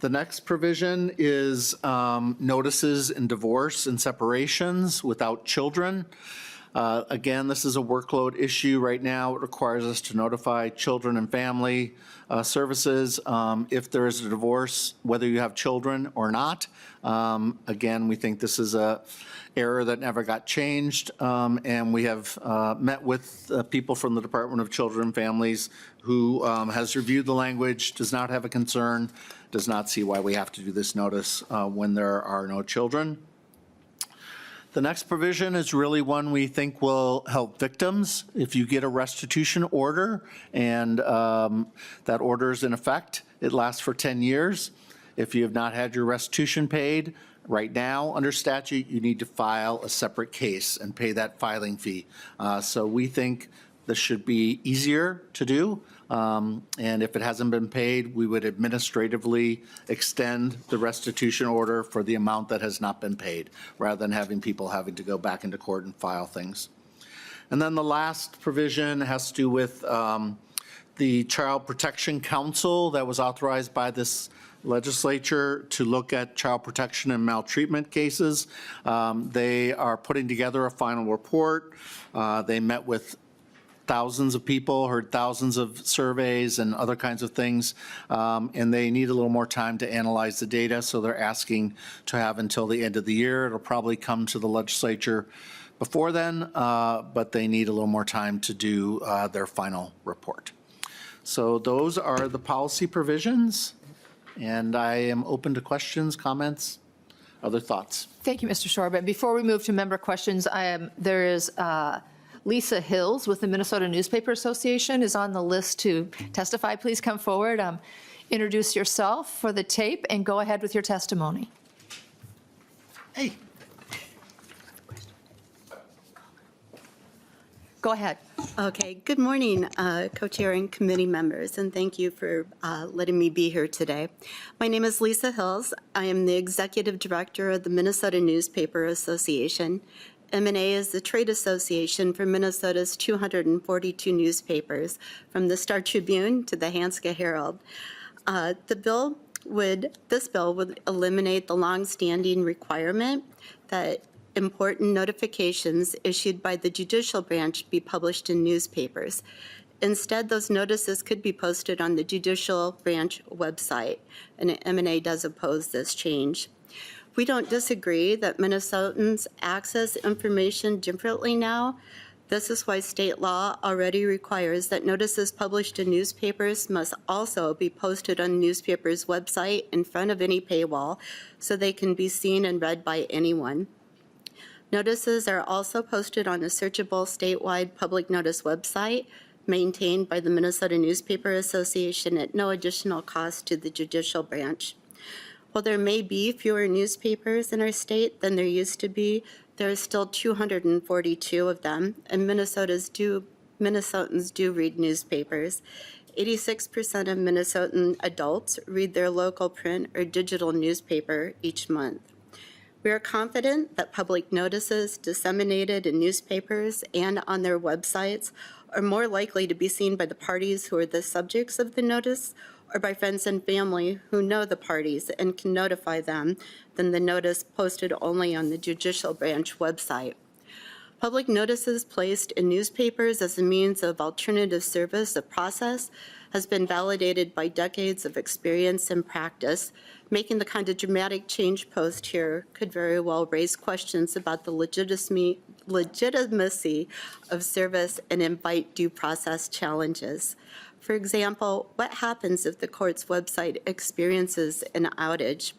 The next provision is notices in divorce and separations without children. Again, this is a workload issue right now. It requires us to notify children and family services if there is a divorce, whether you have children or not. Again, we think this is a error that never got changed, and we have met with people from the Department of Children and Families who has reviewed the language, does not have a concern, does not see why we have to do this notice when there are no children. The next provision is really one we think will help victims. If you get a restitution order and that order is in effect, it lasts for 10 years. If you have not had your restitution paid, right now, under statute, you need to file a separate case and pay that filing fee. So we think this should be easier to do. And if it hasn't been paid, we would administratively extend the restitution order for the amount that has not been paid, rather than having people having to go back into court and file things. And then the last provision has to do with the Child Protection Council that was authorized by this legislature to look at child protection and maltreatment cases. They are putting together a final report. They met with thousands of people, heard thousands of surveys and other kinds of things, and they need a little more time to analyze the data, so they're asking to have until the end of the year. It'll probably come to the legislature before then, but they need a little more time to do their final report. So those are the policy provisions, and I am open to questions, comments, other thoughts. Thank you, Mr. Sorba. Before we move to member questions, there is Lisa Hills with the Minnesota Newspaper Association is on the list to testify. Please come forward, introduce yourself for the tape, and go ahead with your testimony. Hey. Go ahead. Okay, good morning, co-chair and committee members, and thank you for letting me be here today. My name is Lisa Hills. I am the executive director of the Minnesota Newspaper Association. M&A is the trade association for Minnesota's 242 newspapers, from the Star Tribune to the Hanska Herald. This bill would eliminate the longstanding requirement that important notifications issued by the judicial branch be published in newspapers. Instead, those notices could be posted on the judicial branch website, and M&A does oppose this change. We don't disagree that Minnesotans access information differently now. This is why state law already requires that notices published in newspapers must also be posted on the newspaper's website in front of any paywall so they can be seen and read by anyone. Notices are also posted on a searchable statewide public notice website maintained by the Minnesota Newspaper Association at no additional cost to the judicial branch. While there may be fewer newspapers in our state than there used to be, there are still 242 of them, and Minnesotans do read newspapers. 86% of Minnesotan adults read their local print or digital newspaper each month. We are confident that public notices disseminated in newspapers and on their websites are more likely to be seen by the parties who are the subjects of the notice or by friends and family who know the parties and can notify them than the notice posted only on the judicial branch website. Public notices placed in newspapers as a means of alternative service of process has been validated by decades of experience and practice. Making the kind of dramatic change post here could very well raise questions about the legitimacy of service and invite due process challenges. For example, what happens if the court's website experiences an outage?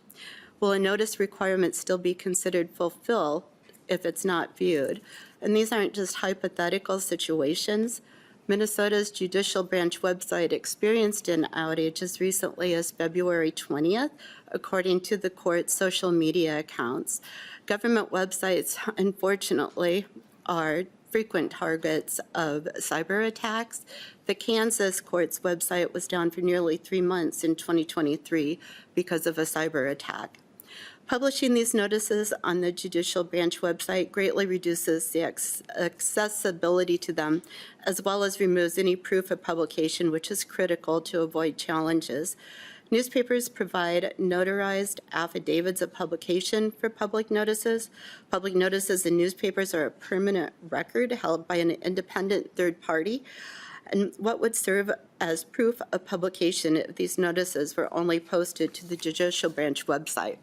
Will a notice requirement still be considered fulfilled if it's not viewed? And these aren't just hypothetical situations. Minnesota's judicial branch website experienced an outage as recently as February 20th, according to the court's social media accounts. Government websites, unfortunately, are frequent targets of cyber attacks. The Kansas court's website was down for nearly 3 months in 2023 because of a cyber attack. Publishing these notices on the judicial branch website greatly reduces the accessibility to them, as well as removes any proof of publication, which is critical to avoid challenges. Newspapers provide notarized affidavits of publication for public notices. Public notices in newspapers are a permanent record held by an independent third party. And what would serve as proof of publication if these notices were only posted to the judicial branch website?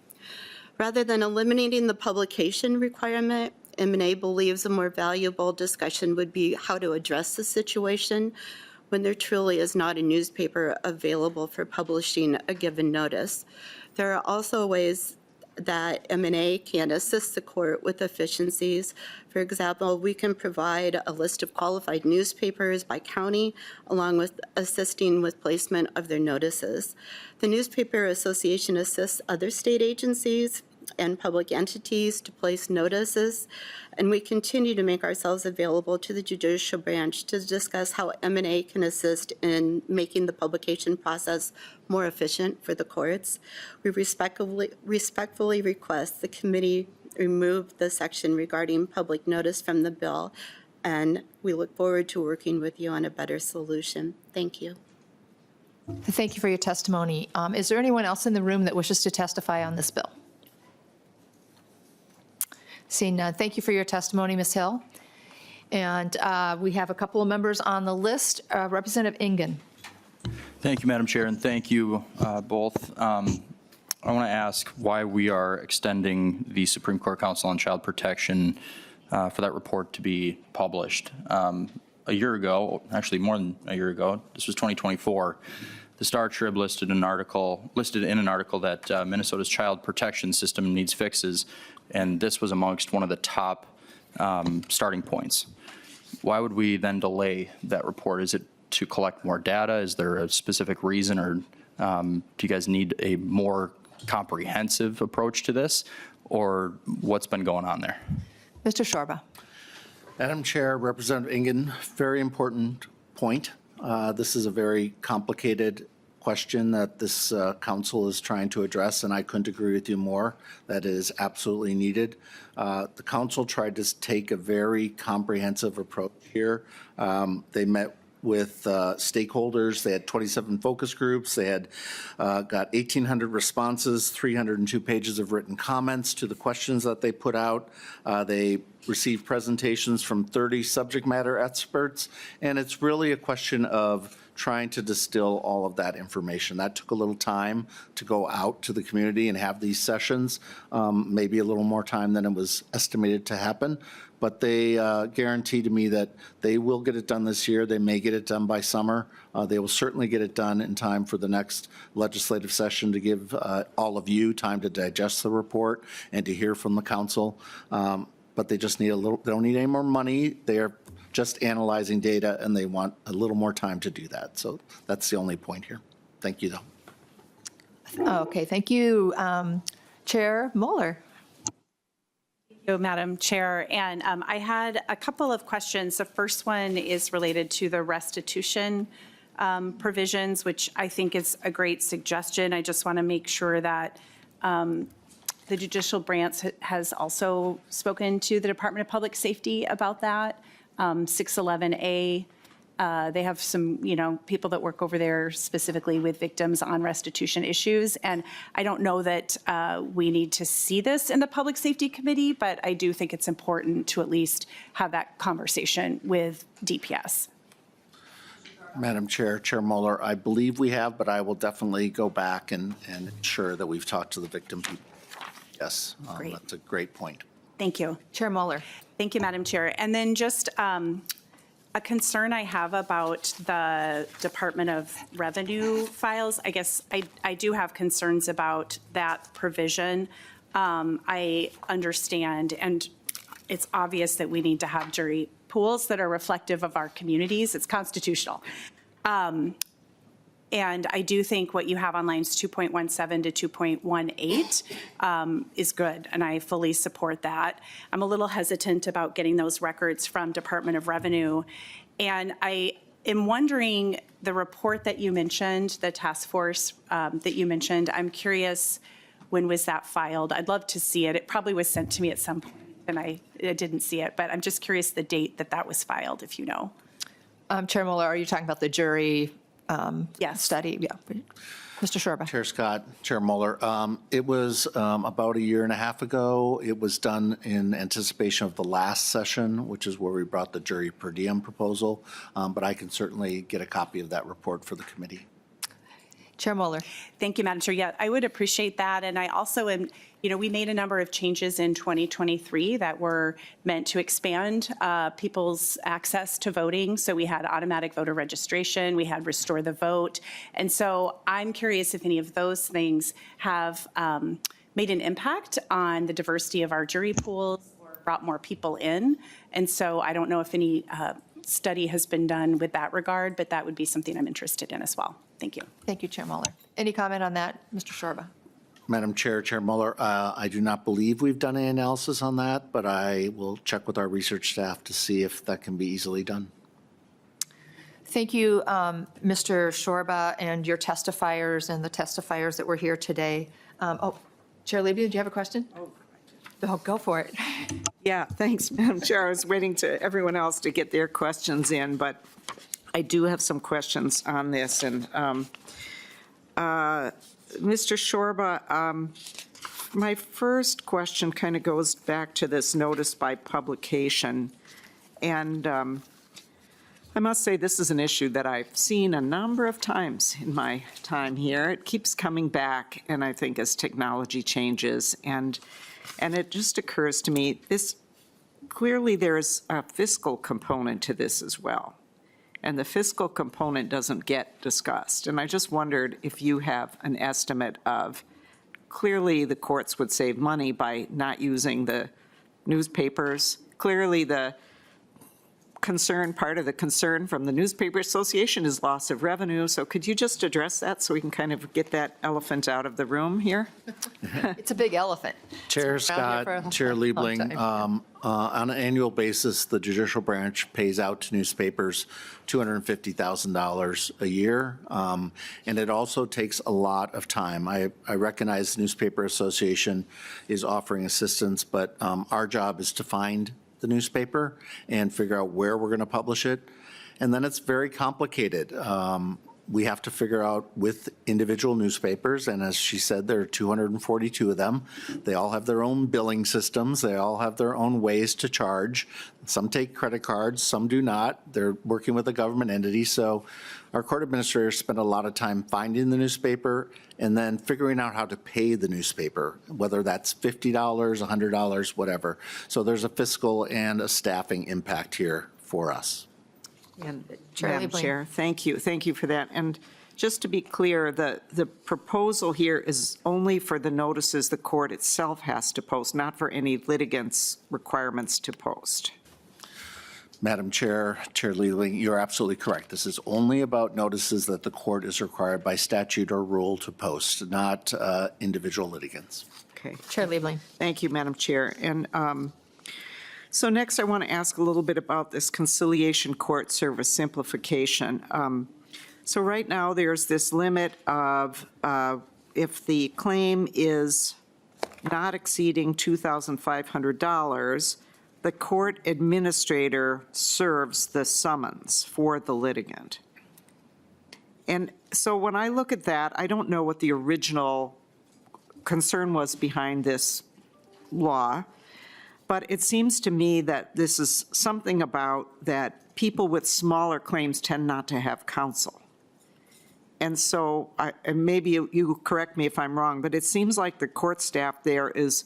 Rather than eliminating the publication requirement, M&A believes a more valuable discussion would be how to address the situation when there truly is not a newspaper available for publishing a given notice. There are also ways that M&A can assist the court with efficiencies. For example, we can provide a list of qualified newspapers by county, along with assisting with placement of their notices. The Newspaper Association assists other state agencies and public entities to place notices, and we continue to make ourselves available to the judicial branch to discuss how M&A can assist in making the publication process more efficient for the courts. We respectfully request the committee remove the section regarding public notice from the bill, and we look forward to working with you on a better solution. Thank you. Thank you for your testimony. Is there anyone else in the room that wishes to testify on this bill? Seeing none, thank you for your testimony, Ms. Hill. And we have a couple of members on the list. Representative Ingen. Thank you, Madam Chair, and thank you both. I want to ask why we are extending the Supreme Court Council on Child Protection for that report to be published. A year ago, actually more than a year ago, this was 2024, the Star Trib listed in an article that Minnesota's child protection system needs fixes, and this was amongst one of the top starting points. Why would we then delay that report? Is it to collect more data? Is there a specific reason, or do you guys need a more comprehensive approach to this, or what's been going on there? Mr. Shorba. Madam Chair, Representative Ingen, very important point. This is a very complicated question that this council is trying to address, and I couldn't agree with you more. That is absolutely needed. The council tried to take a very comprehensive approach here. They met with stakeholders. They had 27 focus groups. They had got 1,800 responses, 302 pages of written comments to the questions that they put out. They received presentations from 30 subject matter experts, and it's really a question of trying to distill all of that information. That took a little time to go out to the community and have these sessions, maybe a little more time than it was estimated to happen. But they guaranteed to me that they will get it done this year. They may get it done by summer. They will certainly get it done in time for the next legislative session to give all of you time to digest the report and to hear from the council. But they just need a little, they don't need any more money. They are just analyzing data, and they want a little more time to do that. So that's the only point here. Thank you, though. Okay, thank you. Chair Mueller. Thank you, Madam Chair. And I had a couple of questions. The first one is related to the restitution provisions, which I think is a great suggestion. I just want to make sure that the judicial branch has also spoken to the Department of Public Safety about that. 611A They have some, people that work over there specifically with victims on restitution issues. And I don't know that we need to see this in the Public Safety Committee, but I do think it's important to at least have that conversation with DPS. Madam Chair, Chair Mueller, I believe we have, but I will definitely go back and ensure that we've talked to the victim people. Yes, Great. that's a great point. Thank you. Chair Mueller. Thank you, Madam Chair. And then just a concern I have about the Department of Revenue files. I guess I do have concerns about that provision. I understand, and it's obvious that we need to have jury pools that are reflective of our communities. It's constitutional. And I do think what you have on lines 2.17 to 2.18 is good, and I fully support that. I'm a little hesitant about getting those records from Department of Revenue. And I am wondering, the report that you mentioned, the task force that you mentioned, I'm curious, when was that filed? I'd love to see it. It probably was sent to me at some point, and I didn't see it, but I'm just curious the date that that was filed, if you know. Chair Mueller, are you talking about the jury Yes. study? Yeah. Mr. Shorba. Chair Scott, Chair Mueller, it was about a year and a half ago. It was done in anticipation of the last session, which is where we brought the jury per diem proposal. But I can certainly get a copy of that report for the committee. Chair Mueller. Thank you, Madam Chair. Yeah, I would appreciate that. And I also am, we made a number of changes in 2023 that were meant to expand people's access to voting. So we had automatic voter registration, we had restore the vote. And so I'm curious if any of those things have made an impact on the diversity of our jury pools or brought more people in. And so I don't know if any study has been done with that regard, but that would be something I'm interested in as well. Thank you. Thank you, Chair Mueller. Any comment on that, Mr. Shorba? Madam Chair, Chair Mueller, I do not believe we've done any analysis on that, but I will check with our research staff to see if that can be easily done. Thank you, Mr. Shorba, and your testifiers and the testifiers that were here today. Chair Liebling, do you have a question? Oh, go for it. Yeah, thanks, Madam Chair. I was waiting to everyone else to get their questions in, but I do have some questions on this. And Mr. Shorba, my first question kind of goes back to this notice by publication. And I must say, this is an issue that I've seen a number of times in my time here. It keeps coming back, and I think as technology changes, and it just occurs to me, clearly there's a fiscal component to this as well. And the fiscal component doesn't get discussed. And I just wondered if you have an estimate of, clearly the courts would save money by not using the newspapers. Clearly the part of the concern from the Newspaper Association is loss of revenue. So could you just address that so we can kind of get that elephant out of the room here? It's a big elephant. Chair It's been around here for Scott, Chair a long Liebling, time. on an annual basis, the judicial branch pays out to newspapers $250,000 a year, and it also takes a lot of time. I recognize the Newspaper Association is offering assistance, but our job is to find the newspaper and figure out where we're going to publish it, and then it's very complicated. We have to figure out with individual newspapers, and as she said, there are 242 of them. They all have their own billing systems. They all have their own ways to charge. Some take credit cards, some do not. They're working with a government entity. So our court administrators spend a lot of time finding the newspaper and then figuring out how to pay the newspaper, whether that's $50, $100, whatever. So there's a fiscal and a staffing impact here for us. And Chair Madam Liebling. Chair, thank you for that. And just to be clear, the proposal here is only for the notices the court itself has to post, not for any litigants' requirements to post. Madam Chair, Chair Liebling, you're absolutely correct. This is only about notices that the court is required by statute or rule to post, not individual litigants. Okay. Chair Liebling. Thank you, Madam Chair. And so next, I want to ask a little bit about this conciliation court service simplification. So right now, there's this limit of if the claim is not exceeding $2,500, the court administrator serves the summons for the litigant. And so when I look at that, I don't know what the original concern was behind this law, but it seems to me that this is something about that people with smaller claims tend not to have counsel. And so, and maybe you correct me if I'm wrong, but it seems like the court staff there is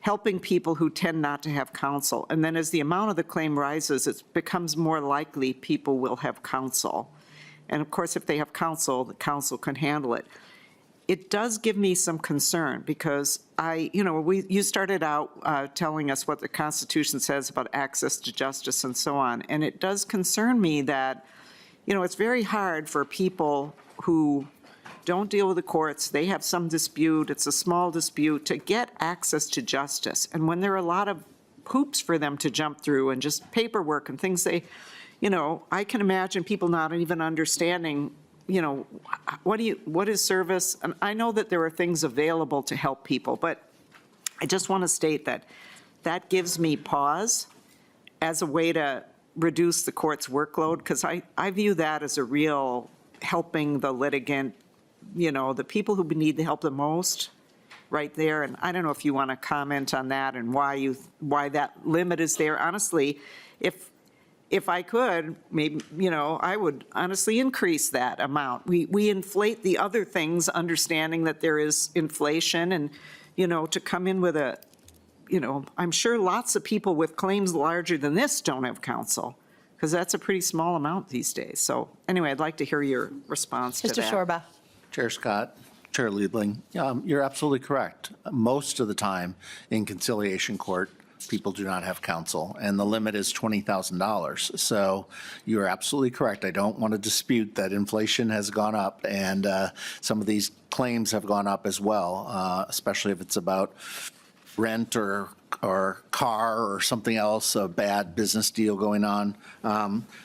helping people who tend not to have counsel. And then as the amount of the claim rises, it becomes more likely people will have counsel. And of course, if they have counsel, the counsel can handle it. It does give me some concern because you started out telling us what the Constitution says about access to justice and so on. And it does concern me that, it's very hard for people who don't deal with the courts, they have some dispute, it's a small dispute, to get access to justice. And when there are a lot of hoops for them to jump through and just paperwork and things I can imagine people not even understanding, what is service? And I know that there are things available to help people, but I just want to state that that gives me pause as a way to reduce the court's workload, because I view that as a real helping the litigant, the people who need the help the most right there. And I don't know if you want to comment on that and why that limit is there. Honestly, if I could, maybe, I would honestly increase that amount. We inflate the other things, understanding that there is inflation and, to come in with I'm sure lots of people with claims larger than this don't have counsel, because that's a pretty small amount these days. So anyway, I'd like to hear your response to that. Mr. Shorba. Chair Scott, Chair Liebling, you're absolutely correct. Most of the time in conciliation court, people do not have counsel, and the limit is $20,000. So you are absolutely correct. I don't want to dispute that inflation has gone up, and some of these claims have gone up as well, especially if it's about rent or car or something else, a bad business deal going on.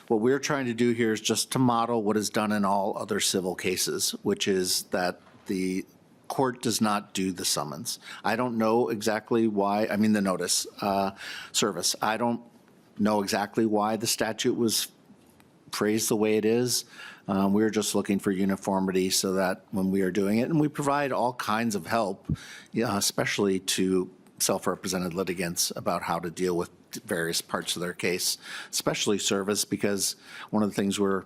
What we're trying to do here is just to model what is done in all other civil cases, which is that the court does not do the summons. I don't know exactly why, the notice service. I don't know exactly why the statute was phrased the way it is. We're just looking for uniformity so that when we are doing it, and we provide all kinds of help, especially to self-represented litigants about how to deal with various parts of their case, especially service, because one of the things we're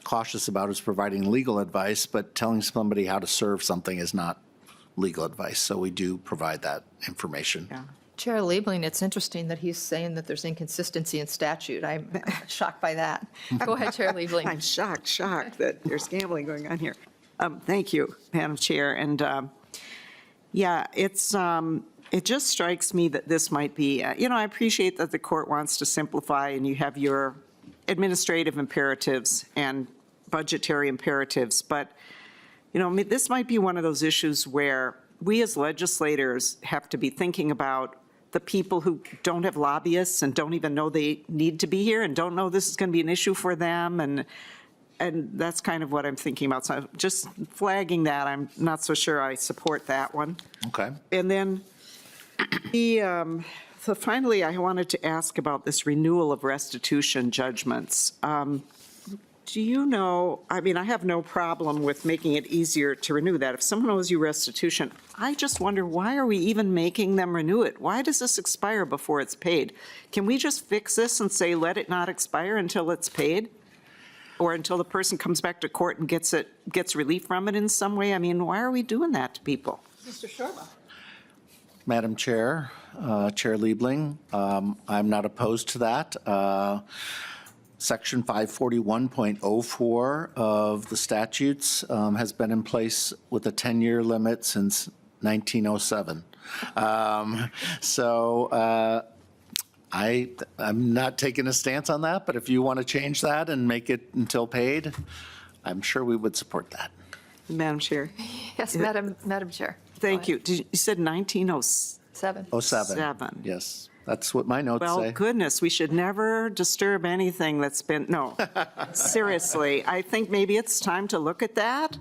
cautious about is providing legal advice, but telling somebody how to serve something is not legal advice. So we do provide that information. Yeah. Chair Liebling, it's interesting that he's saying that there's inconsistency in statute. I'm shocked by that. Go ahead, Chair Liebling. I'm shocked that there's gambling going on here. Thank you, Madam Chair. And it just strikes me that this might be, I appreciate that the court wants to simplify and you have your administrative imperatives and budgetary imperatives, but, this might be one of those issues where we as legislators have to be thinking about the people who don't have lobbyists and don't even know they need to be here and don't know this is going to be an issue for them, and that's kind of what I'm thinking about. So just flagging that, I'm not so sure I support that one. Okay. And then so finally, I wanted to ask about this renewal of restitution judgments. Do you know, I have no problem with making it easier to renew that. If someone owes you restitution, I just wonder, why are we even making them renew it? Why does this expire before it's paid? Can we just fix this and say, let it not expire until it's paid? Or until the person comes back to court and gets relief from it in some way? Why are we doing that to people? Mr. Shorba. Madam Chair, Chair Liebling, I'm not opposed to that. Section 541.04 of the statutes has been in place with a 10-year limit since 1907. I'm not taking a stance on that, but if you want to change that and make it until paid, I'm sure we would support that. Madam Chair. Yes, Madam Chair. Thank you. You said 1907? 7. Yes, that's what my notes say. Well, goodness, we should never disturb anything that's been, no, seriously. I think maybe it's time to look at that.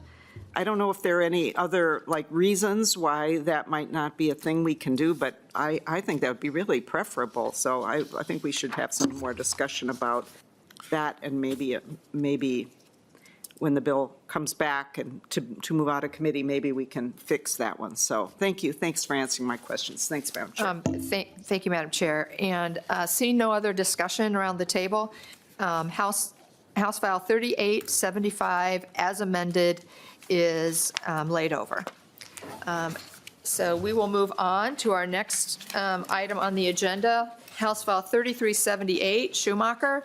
I don't know if there are any other, like, reasons why that might not be a thing we can do, but I think that would be really preferable. So I think we should have some more discussion about that, and maybe when the bill comes back and to move out of committee, maybe we can fix that one. So thank you. Thanks for answering my questions. Thanks, Madam Chair. Thank you, Madam Chair. And seeing no other discussion around the table, House File 3875 as amended is laid over. So we will move on to our next item on the agenda, House File 3378, Schomacker.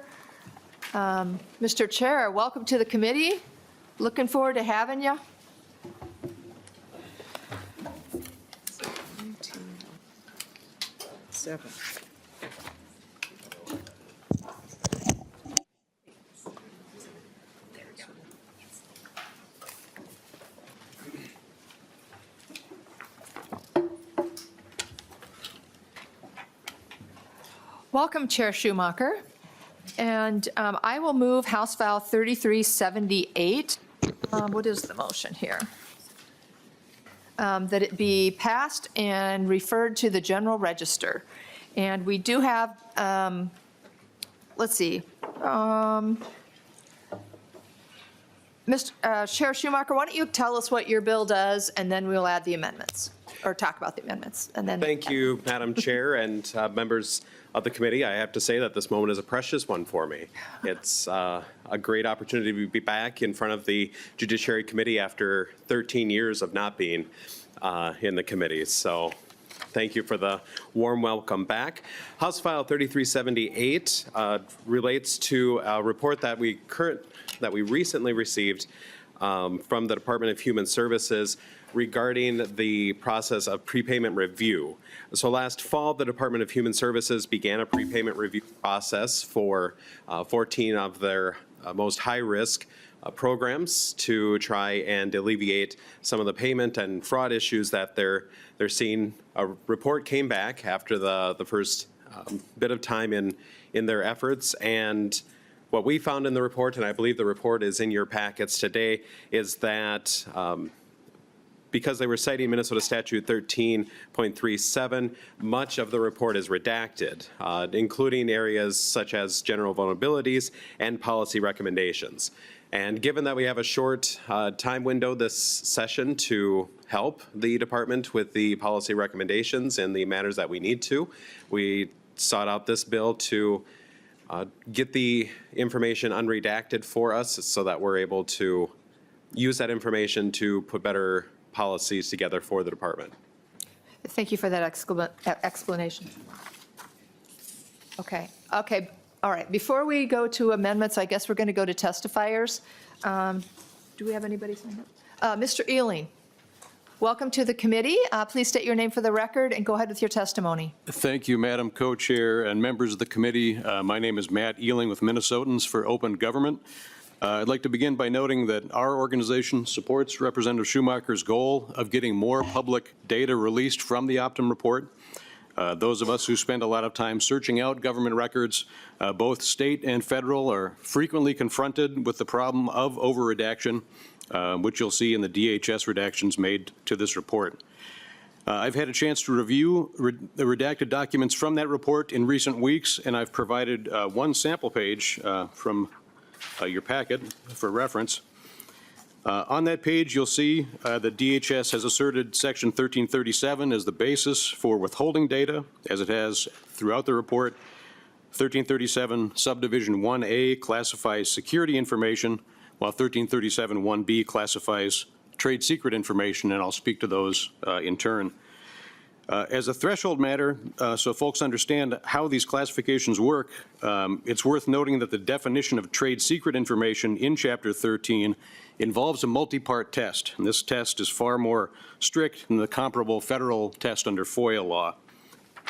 Mr. Chair, welcome to the committee. Looking forward to having you. Seven. Welcome, Chair Schomacker. And I will move House File 3378. What is the motion here? That it be passed and referred to the General Register. And we do have, let's see, Mr. Chair Schomacker, why don't you tell us what your bill does, and then we'll add the amendments, or talk about the amendments, and then. Thank you, Madam Chair, and members of the committee. I have to say that this moment is a precious one for me. It's a great opportunity to be back in front of the Judiciary Committee after 13 years of not being in the committee. So thank you for the warm welcome back. House File 3378 relates to a report that we recently received from the Department of Human Services regarding the process of prepayment review. So last fall, the Department of Human Services began a prepayment review process for 14 of their most high-risk programs to try and alleviate some of the payment and fraud issues that they're seeing. A report came back after the first bit of time in their efforts, and what we found in the report, and I believe the report is in your packets today, is that because they were citing Minnesota Statute 13.37, much of the report is redacted, including areas such as general vulnerabilities and policy recommendations. And given that we have a short time window this session to help the department with the policy recommendations and the matters that we need to, we sought out this bill to get the information unredacted for us so that we're able to use that information to put better policies together for the department. Thank you for that explanation. Okay, all right. Before we go to amendments, I guess we're going to go to testifiers. Do we have anybody signed up? Mr. Liebling, welcome to the committee. Please state your name for the record and go ahead with your testimony. Thank you, Madam Co-Chair and members of the committee. My name is Matt Liebling with Minnesotans for Open Government. I'd like to begin by noting that our organization supports Representative Schumacker's goal of getting more public data released from the Optum report. Those of us who spend a lot of time searching out government records, both state and federal, are frequently confronted with the problem of over-redaction, which you'll see in the DHS redactions made to this report. I've had a chance to review the redacted documents from that report in recent weeks, and I've provided one sample page from your packet for reference. On that page, you'll see that DHS has asserted Section 1337 as the basis for withholding data, as it has throughout the report. 1337 subdivision 1A classifies security information, while 1337 1B classifies trade secret information, and I'll speak to those in turn. As a threshold matter, so folks understand how these classifications work, it's worth noting that the definition of trade secret information in Chapter 13 involves a multi-part test, and this test is far more strict than the comparable federal test under FOIA law.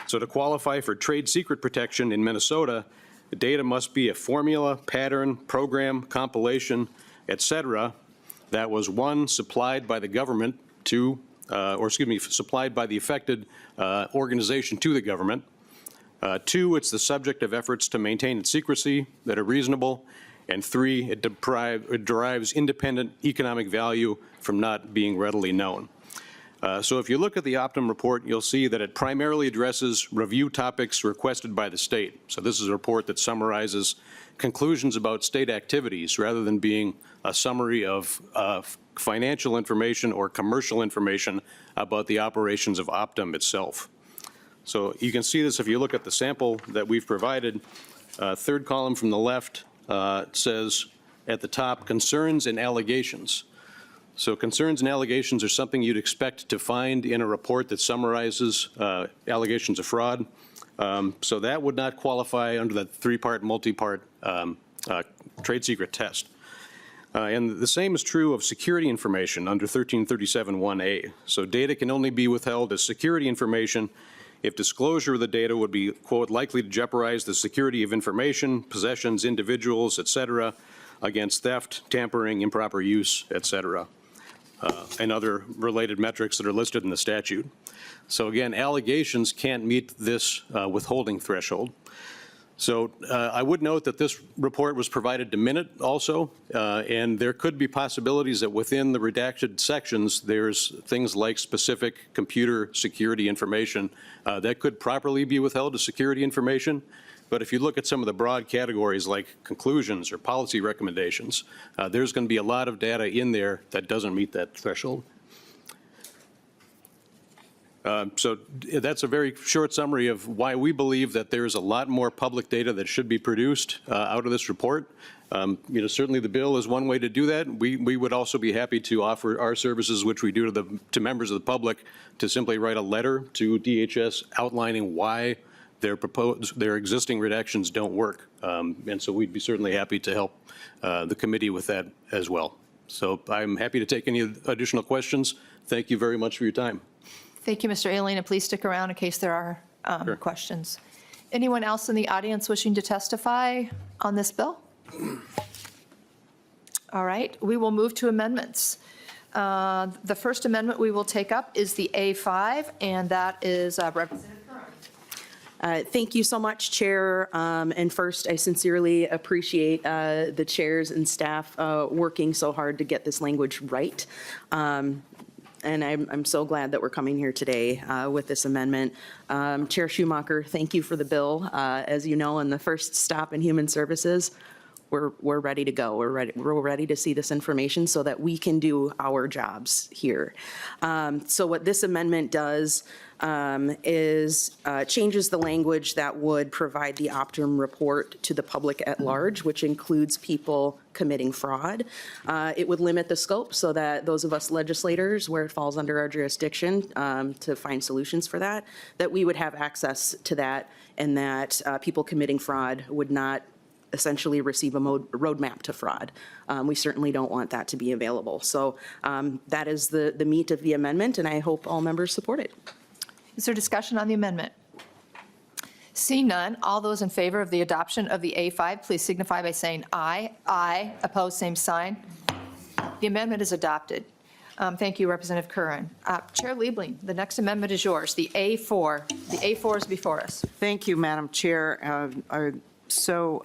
So to qualify for trade secret protection in Minnesota, the data must be a formula, pattern, program, compilation, etc., that was one, supplied by the government to supplied by the affected organization to the government. Two, it's the subject of efforts to maintain its secrecy that are reasonable. And 3, it derives independent economic value from not being readily known. So if you look at the Optum report, you'll see that it primarily addresses review topics requested by the state. So this is a report that summarizes conclusions about state activities rather than being a summary of financial information or commercial information about the operations of Optum itself. So you can see this if you look at the sample that we've provided. Third column from the left says at the top, concerns and allegations. So concerns and allegations are something you'd expect to find in a report that summarizes allegations of fraud. So that would not qualify under that 3-part, multi-part trade secret test. And the same is true of security information under 1337(1)A. So data can only be withheld as security information if disclosure of the data would be, quote, likely to jeopardize the security of information, possessions, individuals, et cetera, against theft, tampering, improper use, et cetera. And other related metrics that are listed in the statute. So again, allegations can't meet this withholding threshold. So I would note that this report was provided to Minute also, and there could be possibilities that within the redacted sections, there's things like specific computer security information that could properly be withheld as security information. But if you look at some of the broad categories like conclusions or policy recommendations, there's going to be a lot of data in there that doesn't meet that threshold. So that's a very short summary of why we believe that there's a lot more public data that should be produced out of this report. Certainly the bill is one way to do that. We would also be happy to offer our services, which we do to members of the public, to simply write a letter to DHS outlining why their existing redactions don't work. And so we'd be certainly happy to help the committee with that as well. So I'm happy to take any additional questions. Thank you very much for your time. Thank you, Mr. Ailing, and please stick around in case there are Sure. questions. Anyone else in the audience wishing to testify on this bill? All right, we will move to amendments. The first amendment we will take up is the A5, and that is Representative Curran. Thank you so much, Chair. And first, I sincerely appreciate the chairs and staff working so hard to get this language right. And I'm so glad that we're coming here today with this amendment. Chair Schomacker, thank you for the bill. As you know, in the first stop in human services, we're ready to go. We're ready to see this information so that we can do our jobs here. So what this amendment does is changes the language that would provide the Optum report to the public at large, which includes people committing fraud. It would limit the scope so that those of us legislators, where it falls under our jurisdiction to find solutions for that, that we would have access to that, and that people committing fraud would not essentially receive a roadmap to fraud. We certainly don't want that to be available. So that is the meat of the amendment, and I hope all members support it. Is there discussion on the amendment? Seeing none, all those in favor of the adoption of the A5, please signify by saying aye. Aye. Opposed, same sign. The amendment is adopted. Thank you, Representative Curran. Chair Liebling, the next amendment is yours, the A4. The A4 is before us. Thank you, Madam Chair. So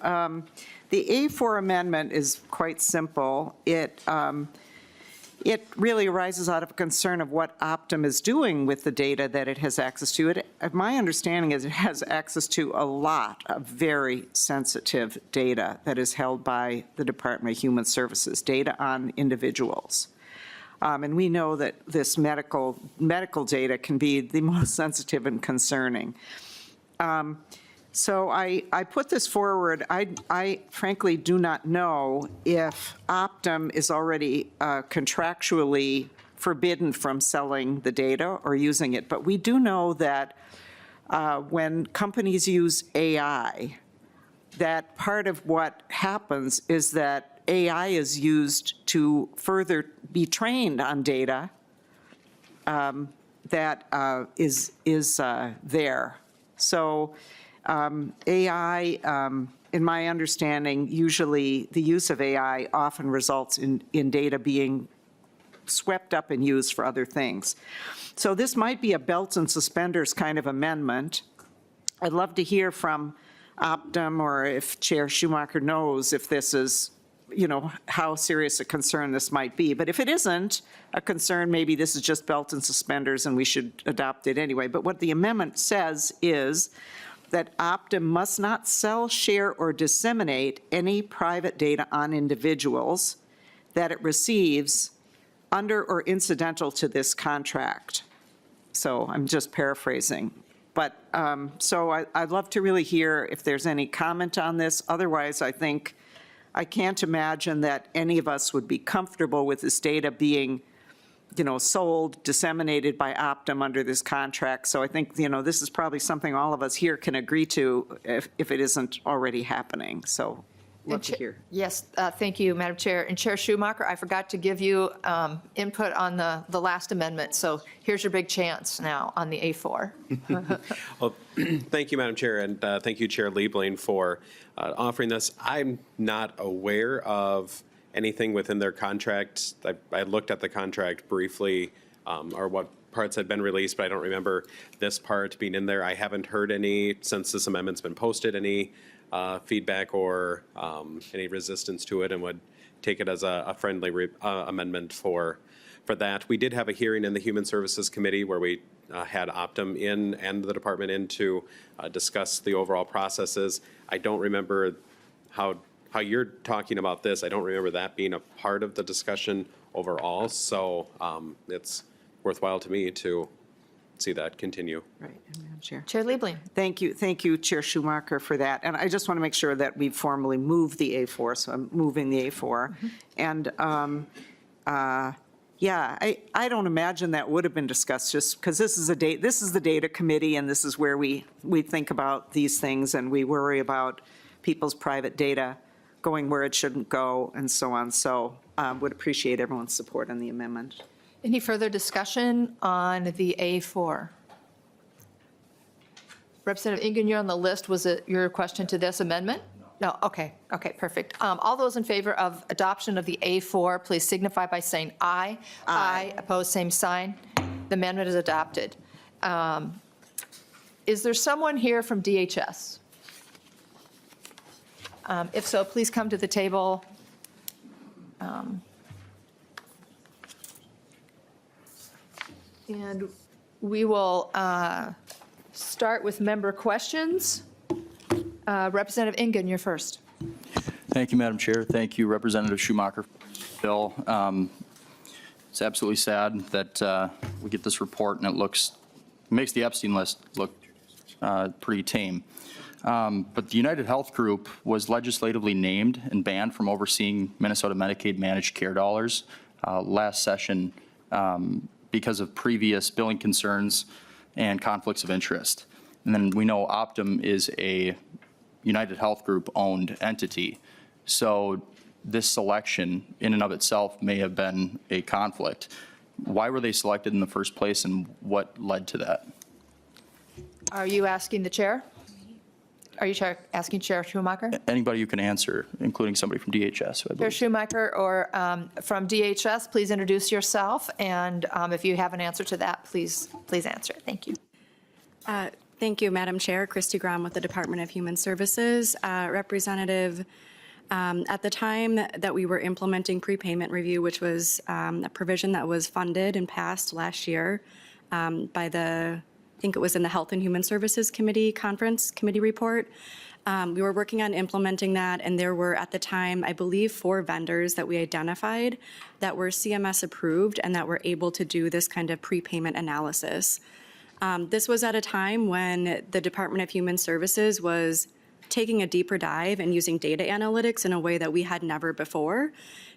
the A4 amendment is quite simple. It really arises out of a concern of what Optum is doing with the data that it has access to. My understanding is it has access to a lot of very sensitive data that is held by the Department of Human Services, data on individuals. And we know that this medical data can be the most sensitive and concerning. So I put this forward. I frankly do not know if Optum is already contractually forbidden from selling the data or using it, but we do know that when companies use AI, that part of what happens is that AI is used to further be trained on data that is there. So AI, in my understanding, usually the use of AI often results in data being swept up and used for other things. So this might be a belts and suspenders kind of amendment. I'd love to hear from Optum or if Chair Schomacker knows if this is, how serious a concern this might be. But if it isn't a concern, maybe this is just belt and suspenders and we should adopt it anyway. But what the amendment says is that Optum must not sell, share, or disseminate any private data on individuals that it receives under or incidental to this contract. So I'm just paraphrasing. But, so I'd love to really hear if there's any comment on this. Otherwise, I can't imagine that any of us would be comfortable with this data being, sold, disseminated by Optum under this contract. So I think, this is probably something all of us here can agree to if it isn't already happening. So love to hear. Yes, thank you, Madam Chair. And Chair Schomacker, I forgot to give you input on the last amendment, so here's your big chance now on the A4. Well, thank you, Madam Chair, and thank you, Chair Liebling, for offering this. I'm not aware of anything within their contract. I looked at the contract briefly, or what parts had been released, but I don't remember this part being in there. I haven't heard any, since this amendment's been posted, any feedback or any resistance to it, and would take it as a friendly amendment for that. We did have a hearing in the Human Services Committee where we had Optum in and the department in to discuss the overall processes. I don't remember how you're talking about this. I don't remember that being a part of the discussion overall, so it's worthwhile to me to see that continue. Right, and Madam Chair. Chair Liebling. Thank you, Chair Schomacker, for that. And I just want to make sure that we formally move the A4, so I'm moving the A4. And, yeah, I don't imagine that would have been discussed, just because this is the data committee, and this is where we think about these things, and we worry about people's private data going where it shouldn't go, and so on. So would appreciate everyone's support on the amendment. Any further discussion on the A4? Representative Ingen, you're on the list. Was it your question to this amendment? No, okay, perfect. All those in favor of adoption of the A4, please signify by saying aye. Aye. Opposed, same sign. The amendment is adopted. Is there someone here from DHS? If so, please come to the table. And we will start with member questions. Representative Ingen, you're first. Thank you, Madam Chair. Thank you, Representative Schomacker. Bill, it's absolutely sad that we get this report and it makes the Epstein list look pretty tame. But the United Health Group was legislatively named and banned from overseeing Minnesota Medicaid managed care dollars last session because of previous billing concerns and conflicts of interest. And then we know Optum is a United Health Group owned entity. So this selection in and of itself may have been a conflict. Why were they selected in the first place and what led to that? Are you asking the chair? Are you asking Chair Schomacker? Anybody you can answer, including somebody from DHS. I Chair believe. Schomacker or from DHS, please introduce yourself. And if you have an answer to that, please answer it. Thank you. Thank you, Madam Chair. Christy Grom with the Department of Human Services. Representative, at the time that we were implementing prepayment review, which was a provision that was funded and passed last year by I think it was in the Health and Human Services Committee committee report. We were working on implementing that, and there were at the time, I believe, 4 vendors that we identified that were CMS approved and that were able to do this kind of prepayment analysis. This was at a time when the Department of Human Services was taking a deeper dive and using data analytics in a way that we had never before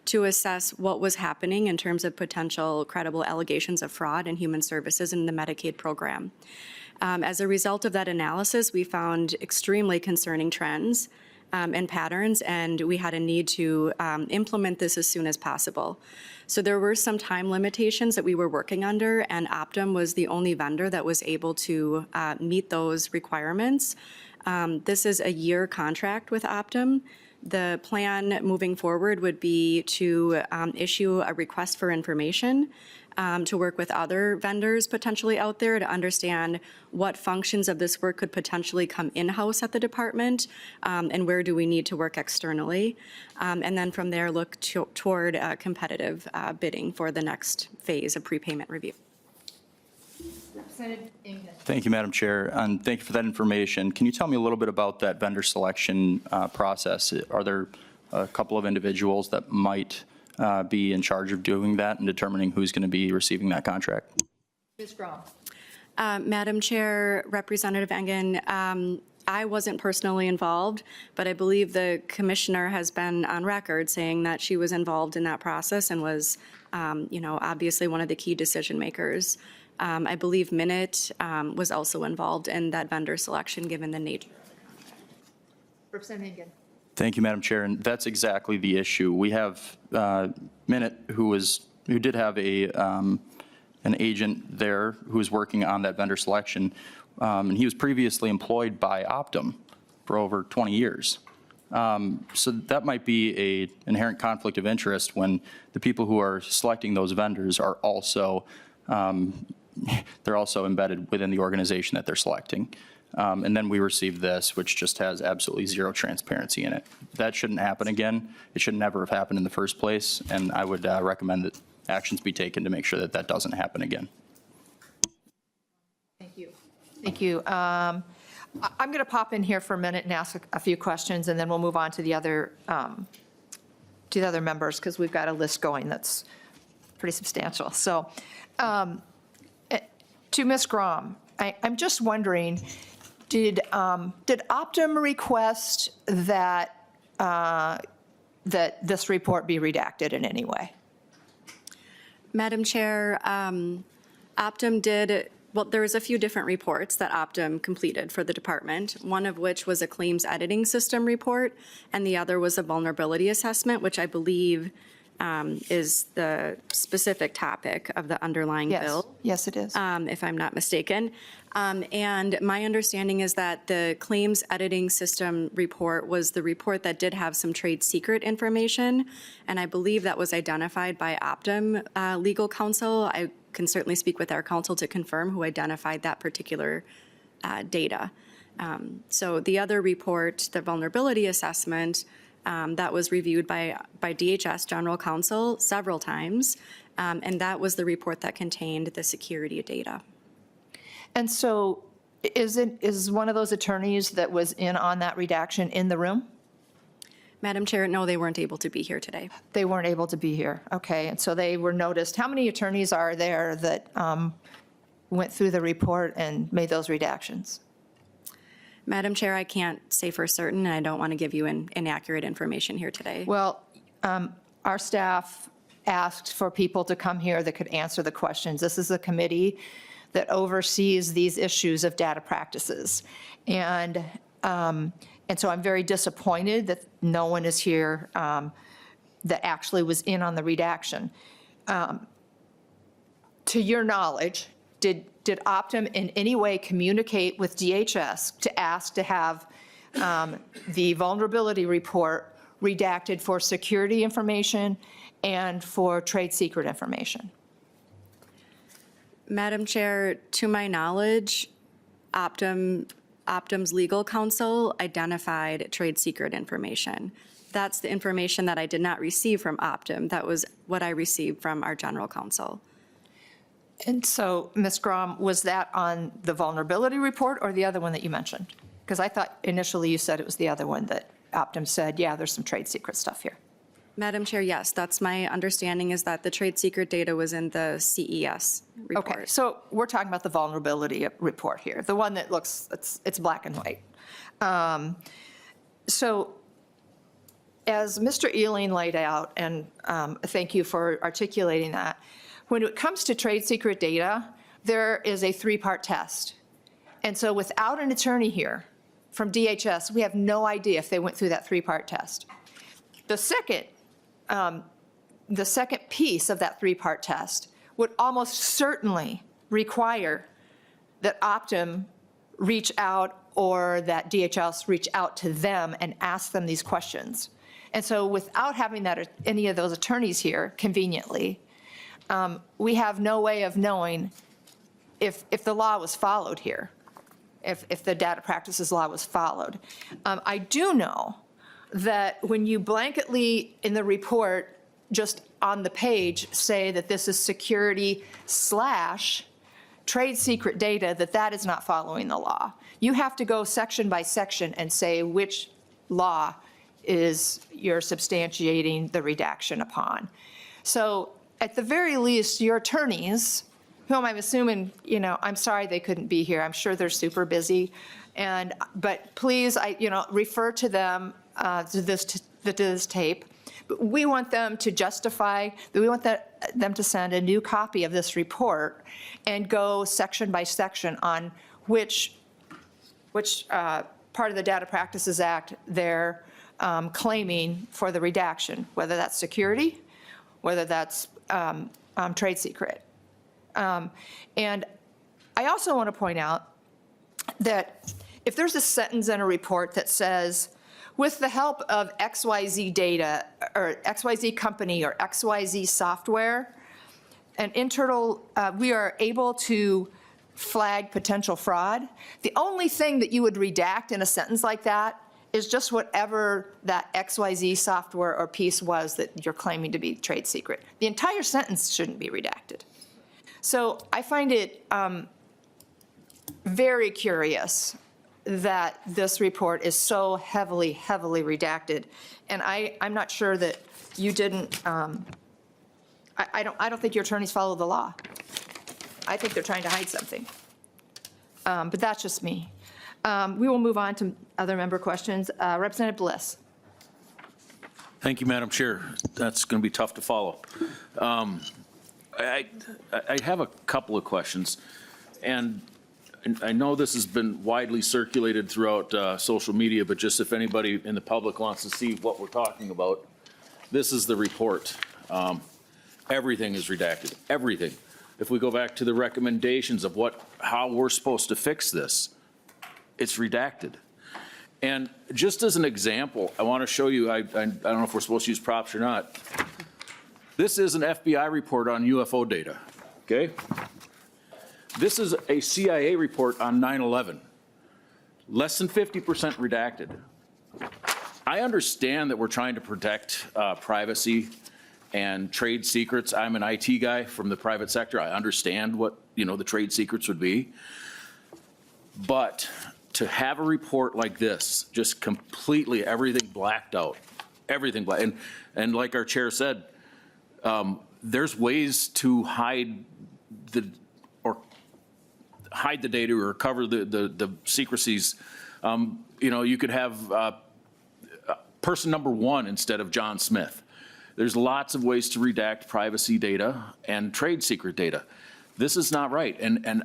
to assess what was happening in terms of potential credible allegations of fraud in human services in the Medicaid program. As a result of that analysis, we found extremely concerning trends and patterns, and we had a need to implement this as soon as possible. So there were some time limitations that we were working under, and Optum was the only vendor that was able to meet those requirements. This is a year contract with Optum. The plan moving forward would be to issue a request for information to work with other vendors potentially out there to understand what functions of this work could potentially come in-house at the department, and where do we need to work externally. And then from there, look toward competitive bidding for the next phase of prepayment review. Thank you, Madam Chair, and thank you for that information. Can you tell me a little bit about that vendor selection process? Are there a couple of individuals that might be in charge of doing that and determining who's going to be receiving that contract? Ms. Grom. Madam Chair, Representative Engen, I wasn't personally involved, but I believe the commissioner has been on record saying that she was involved in that process and was, obviously one of the key decision makers. I believe Minute was also involved in that vendor selection, given the nature of the contract. Representative Engen. Thank you, Madam Chair, and that's exactly the issue. We have Minute, who did have an agent there who was working on that vendor selection, and he was previously employed by Optum for over 20 years. So that might be an inherent conflict of interest when the people who are selecting those vendors are also they're also embedded within the organization that they're selecting. And then we receive this, which just has absolutely zero transparency in it. That shouldn't happen again. It should never have happened in the first place, and I would recommend that actions be taken to make sure that that doesn't happen again. Thank you. Thank you. I'm going to pop in here for a minute and ask a few questions, and then we'll move on to the other members, because we've got a list going that's pretty substantial. So to Ms. Grom, I'm just wondering, did Optum request that this report be redacted in any way? Madam Chair, Optum did, well, there was a few different reports that Optum completed for the department, one of which was a claims editing system report, and the other was a vulnerability assessment, which I believe is the specific topic of the underlying bill. Yes, it is. If I'm not mistaken. And my understanding is that the claims editing system report was the report that did have some trade secret information, and I believe that was identified by Optum legal counsel. I can certainly speak with our counsel to confirm who identified that particular data. So the other report, the vulnerability assessment, that was reviewed by DHS General Counsel several times, and that was the report that contained the security data. And so is one of those attorneys that was in on that redaction in the room? Madam Chair, no, they weren't able to be here today. They weren't able to be here. Okay, and so they were noticed. How many attorneys are there that went through the report and made those redactions? Madam Chair, I can't say for certain, and I don't want to give you inaccurate information here today. Well, our staff asked for people to come here that could answer the questions. This is a committee that oversees these issues of data practices. And so I'm very disappointed that no one is here that actually was in on the redaction. To your knowledge, did Optum in any way communicate with DHS to ask to have the vulnerability report redacted for security information and for trade secret information? Madam Chair, to my knowledge, Optum's legal counsel identified trade secret information. That's the information that I did not receive from Optum. That was what I received from our general counsel. And so, Ms. Grom, was that on the vulnerability report or the other one that you mentioned? Because I thought initially you said it was the other one that Optum said, yeah, there's some trade secret stuff here. Madam Chair, yes, that's my understanding, is that the trade secret data was in the CES report. Okay, so we're talking about the vulnerability report here, the one that looks, it's black and white. So as Mr. Ealing laid out, and thank you for articulating that, when it comes to trade secret data, there is a three-part test. And so without an attorney here from DHS, we have no idea if they went through that three-part test. The second piece of that three-part test would almost certainly require that Optum reach out or that DHS reach out to them and ask them these questions. And so without having any of those attorneys here conveniently, we have no way of knowing if the law was followed here, if the data practices law was followed. I do know that when you blanketly in the report, just on the page, say that this is security / trade secret data, that is not following the law. You have to go section by section and say which law is you're substantiating the redaction upon. So at the very least, your attorneys, whom I'm assuming, I'm sorry they couldn't be here. I'm sure they're super busy. But please, refer to them to this tape. But we want them to justify, we want them to send a new copy of this report and go section by section on which part of the Data Practices Act they're claiming for the redaction, whether that's security, whether that's trade secret. And I also want to point out that if there's a sentence in a report that says, with the help of XYZ data, or XYZ company, or XYZ software, an internal, we are able to flag potential fraud, the only thing that you would redact in a sentence like that is just whatever that XYZ software or piece was that you're claiming to be trade secret. The entire sentence shouldn't be redacted. So I find it very curious that this report is so heavily redacted. And I'm not sure that you didn't, I don't think your attorneys follow the law. I think they're trying to hide something. But that's just me. We will move on to other member questions. Representative Bliss. Thank you, Madam Chair. That's going to be tough to follow. I have a couple of questions. And I know this has been widely circulated throughout social media, but just if anybody in the public wants to see what we're talking about, this is the report. Everything is redacted, everything. If we go back to the recommendations of how we're supposed to fix this, it's redacted. And just as an example, I want to show you, I don't know if we're supposed to use props or not. This is an FBI report on UFO data, okay? This is a CIA report on 9/11. Less than 50% redacted. I understand that we're trying to protect privacy and trade secrets. I'm an IT guy from the private sector. I understand what, the trade secrets would be. But to have a report like this, just completely everything blacked out, everything black, and like our chair said, there's ways to hide the data or cover the secrecies. You could have person number 1 instead of John Smith. There's lots of ways to redact privacy data and trade secret data. This is not right. And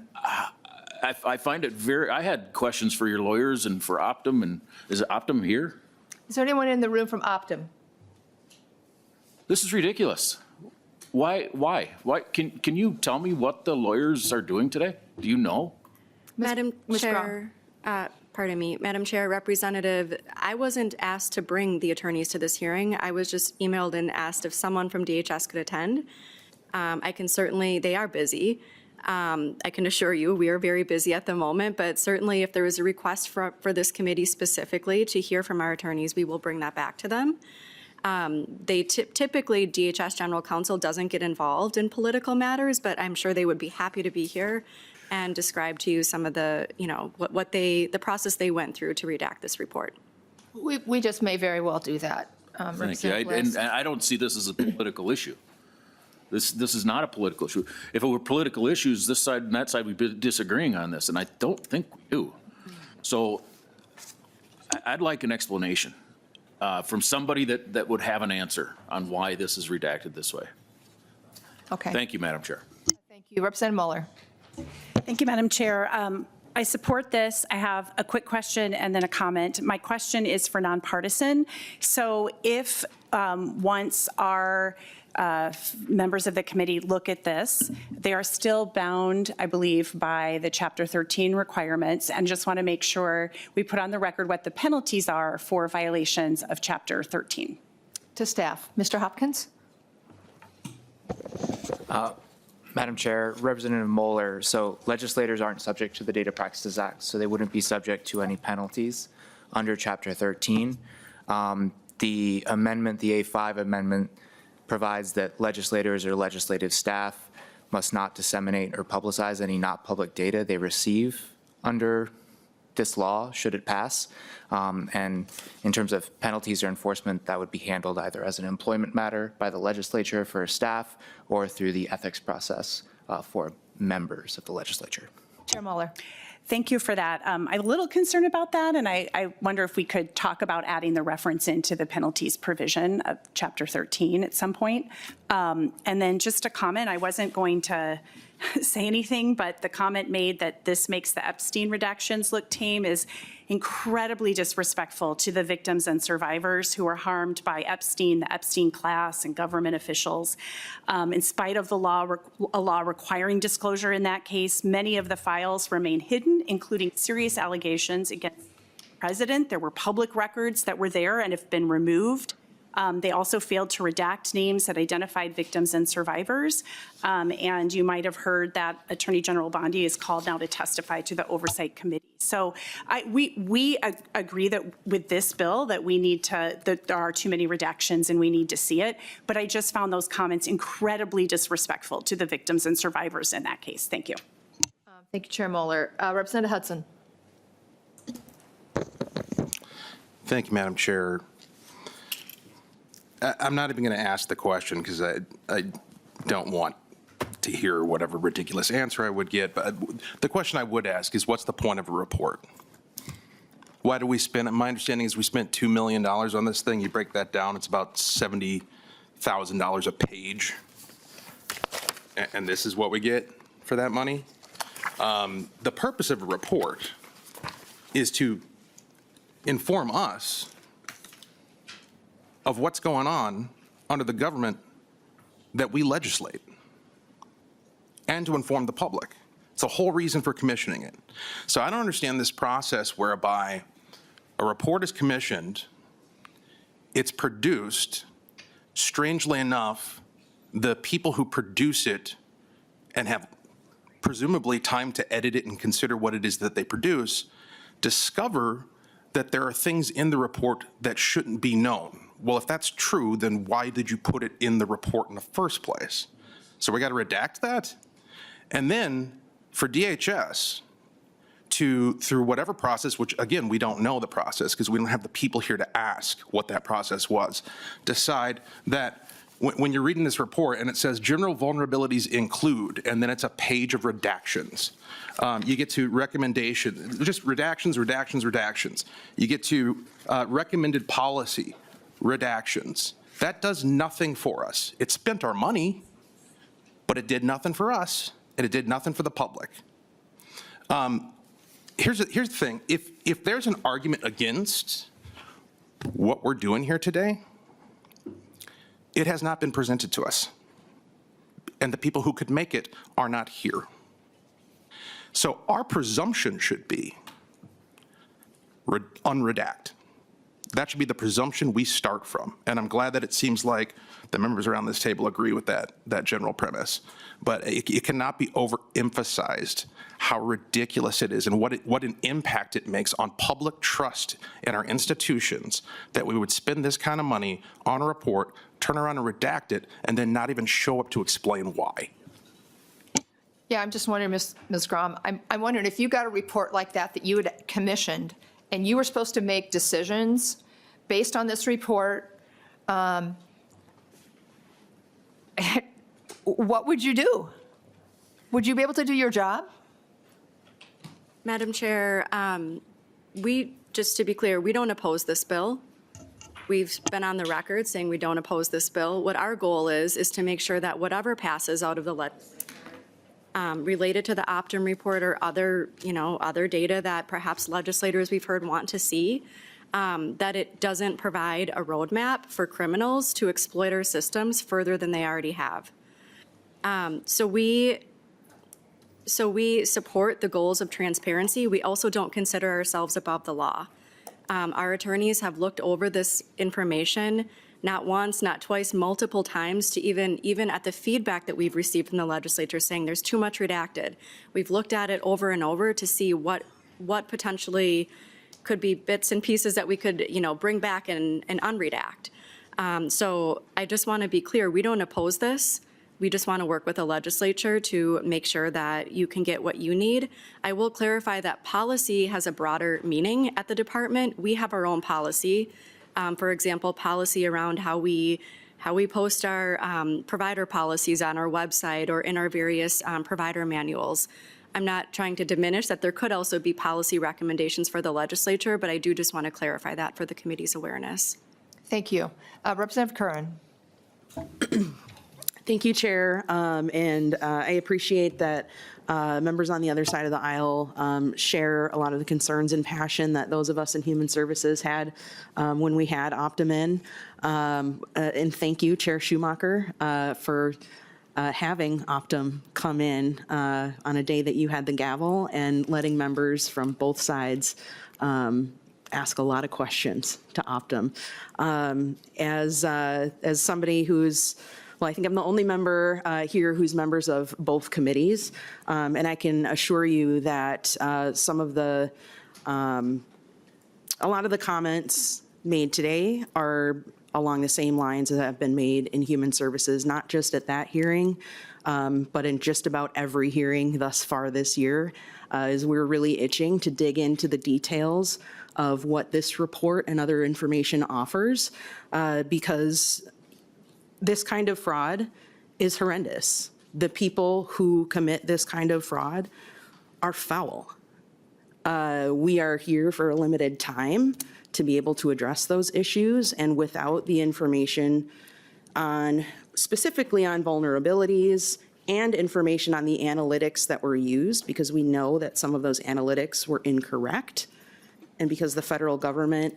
I find it I had questions for your lawyers and for Optum, and is Optum here? Is there anyone in the room from Optum? This is ridiculous. Why? Can you tell me what the lawyers are doing today? Do you know? Madam Chair, pardon me, Madam Chair, Representative, I wasn't asked to bring the attorneys to this hearing. I was just emailed and asked if someone from DHS could attend. I can certainly, they are busy. I can assure you, we are very busy at the moment, but certainly if there is a request for this committee specifically to hear from our attorneys, we will bring that back to them. Typically, DHS General Counsel doesn't get involved in political matters, but I'm sure they would be happy to be here and describe to you some of the, the process they went through to redact this report. We just may very well do that. Thank you. And I don't see this as a political issue. This is not a political issue. If it were political issues, this side and that side would be disagreeing on this, and I don't think we do. So I'd like an explanation from somebody that would have an answer on why this is redacted this way. Okay. Thank you, Madam Chair. Thank you. Representative Mueller. Thank you, Madam Chair. I support this. I have a quick question and then a comment. My question is for nonpartisan. So if once our members of the committee look at this, they are still bound, I believe, by the Chapter 13 requirements, and just want to make sure we put on the record what the penalties are for violations of Chapter 13. To staff. Mr. Hopkins? Madam Chair, Representative Moeller, so legislators aren't subject to the Data Practices Act, so they wouldn't be subject to any penalties under Chapter 13. The amendment, the A5 amendment, provides that legislators or legislative staff must not disseminate or publicize any not public data they receive under this law, should it pass. And in terms of penalties or enforcement, that would be handled either as an employment matter by the legislature for staff or through the ethics process for members of the legislature. Chair Mueller. Thank you for that. I'm a little concerned about that, and I wonder if we could talk about adding the reference into the penalties provision of Chapter 13 at some point. And then just a comment, I wasn't going to say anything, but the comment made that this makes the Epstein redactions look tame is incredibly disrespectful to the victims and survivors who were harmed by Epstein, the Epstein class, and government officials. In spite of a law requiring disclosure in that case, many of the files remain hidden, including serious allegations against the president. There were public records that were there and have been removed. They also failed to redact names that identified victims and survivors. And you might have heard that Attorney General Bondi is called now to testify to the Oversight Committee. So we agree that with this bill that we need to, that there are too many redactions and we need to see it. But I just found those comments incredibly disrespectful to the victims and survivors in that case. Thank you. Thank you, Chair Mueller. Representative Hudson. Thank you, Madam Chair. I'm not even going to ask the question because I don't want to hear whatever ridiculous answer I would get. But the question I would ask is, what's the point of a report? Why do we spend, my understanding is we spent $2 million on this thing. You break that down, it's about $70,000 a page. And this is what we get for that money. The purpose of a report is to inform us of what's going on under the government that we legislate, and to inform the public. It's the whole reason for commissioning it. So I don't understand this process whereby a report is commissioned, it's produced, strangely enough, the people who produce it and have presumably time to edit it and consider what it is that they produce, discover that there are things in the report that shouldn't be known. Well, if that's true, then why did you put it in the report in the first place? So we got to redact that? And then for DHS to, through whatever process, which again, we don't know the process because we don't have the people here to ask what that process was, decide that when you're reading this report and it says general vulnerabilities include, and then it's a page of redactions. You get to recommendation, just redactions. You get to recommended policy, redactions. That does nothing for us. It spent our money, but it did nothing for us, and it did nothing for the public. Here's the thing. If there's an argument against what we're doing here today, it has not been presented to us. And the people who could make it are not here. So our presumption should be unredact. That should be the presumption we start from. And I'm glad that it seems like the members around this table agree with that general premise. But it cannot be overemphasized how ridiculous it is and what an impact it makes on public trust in our institutions that we would spend this kind of money on a report, turn around and redact it, and then not even show up to explain why. Yeah, I'm just wondering, Ms. Grom, I'm wondering if you got a report like that you had commissioned and you were supposed to make decisions based on this report, what would you do? Would you be able to do your job? Madam Chair, just to be clear, we don't oppose this bill. We've been on the record saying we don't oppose this bill. What our goal is to make sure that whatever passes out of the legislature related to the Optum report or other data that perhaps legislators we've heard want to see, that it doesn't provide a roadmap for criminals to exploit our systems further than they already have. So we support the goals of transparency. We also don't consider ourselves above the law. Our attorneys have looked over this information not once, not twice, multiple times, to even at the feedback that we've received from the legislature saying there's too much redacted. We've looked at it over and over to see what potentially could be bits and pieces that we could, bring back and unredact. So I just want to be clear, we don't oppose this. We just want to work with the legislature to make sure that you can get what you need. I will clarify that policy has a broader meaning at the department. We have our own policy. For example, policy around how we post our provider policies on our website or in our various provider manuals. I'm not trying to diminish that there could also be policy recommendations for the legislature, but I do just want to clarify that for the committee's awareness. Thank you. Representative Curran. Thank you, Chair. And I appreciate that members on the other side of the aisle share a lot of the concerns and passion that those of us in Human Services had when we had Optum in. And thank you, Chair Schomacker, for having Optum come in on a day that you had the gavel and letting members from both sides ask a lot of questions to Optum. As somebody who's, well, I think I'm the only member here who's members of both committees, and I can assure you that a lot of the comments made today are along the same lines that have been made in Human Services, not just at that hearing, but in just about every hearing thus far this year, as we're really itching to dig into the details of what this report and other information offers, because this kind of fraud is horrendous. The people who commit this kind of fraud are foul. We are here for a limited time to be able to address those issues, and without the information specifically on vulnerabilities and information on the analytics that were used, because we know that some of those analytics were incorrect, and because the federal government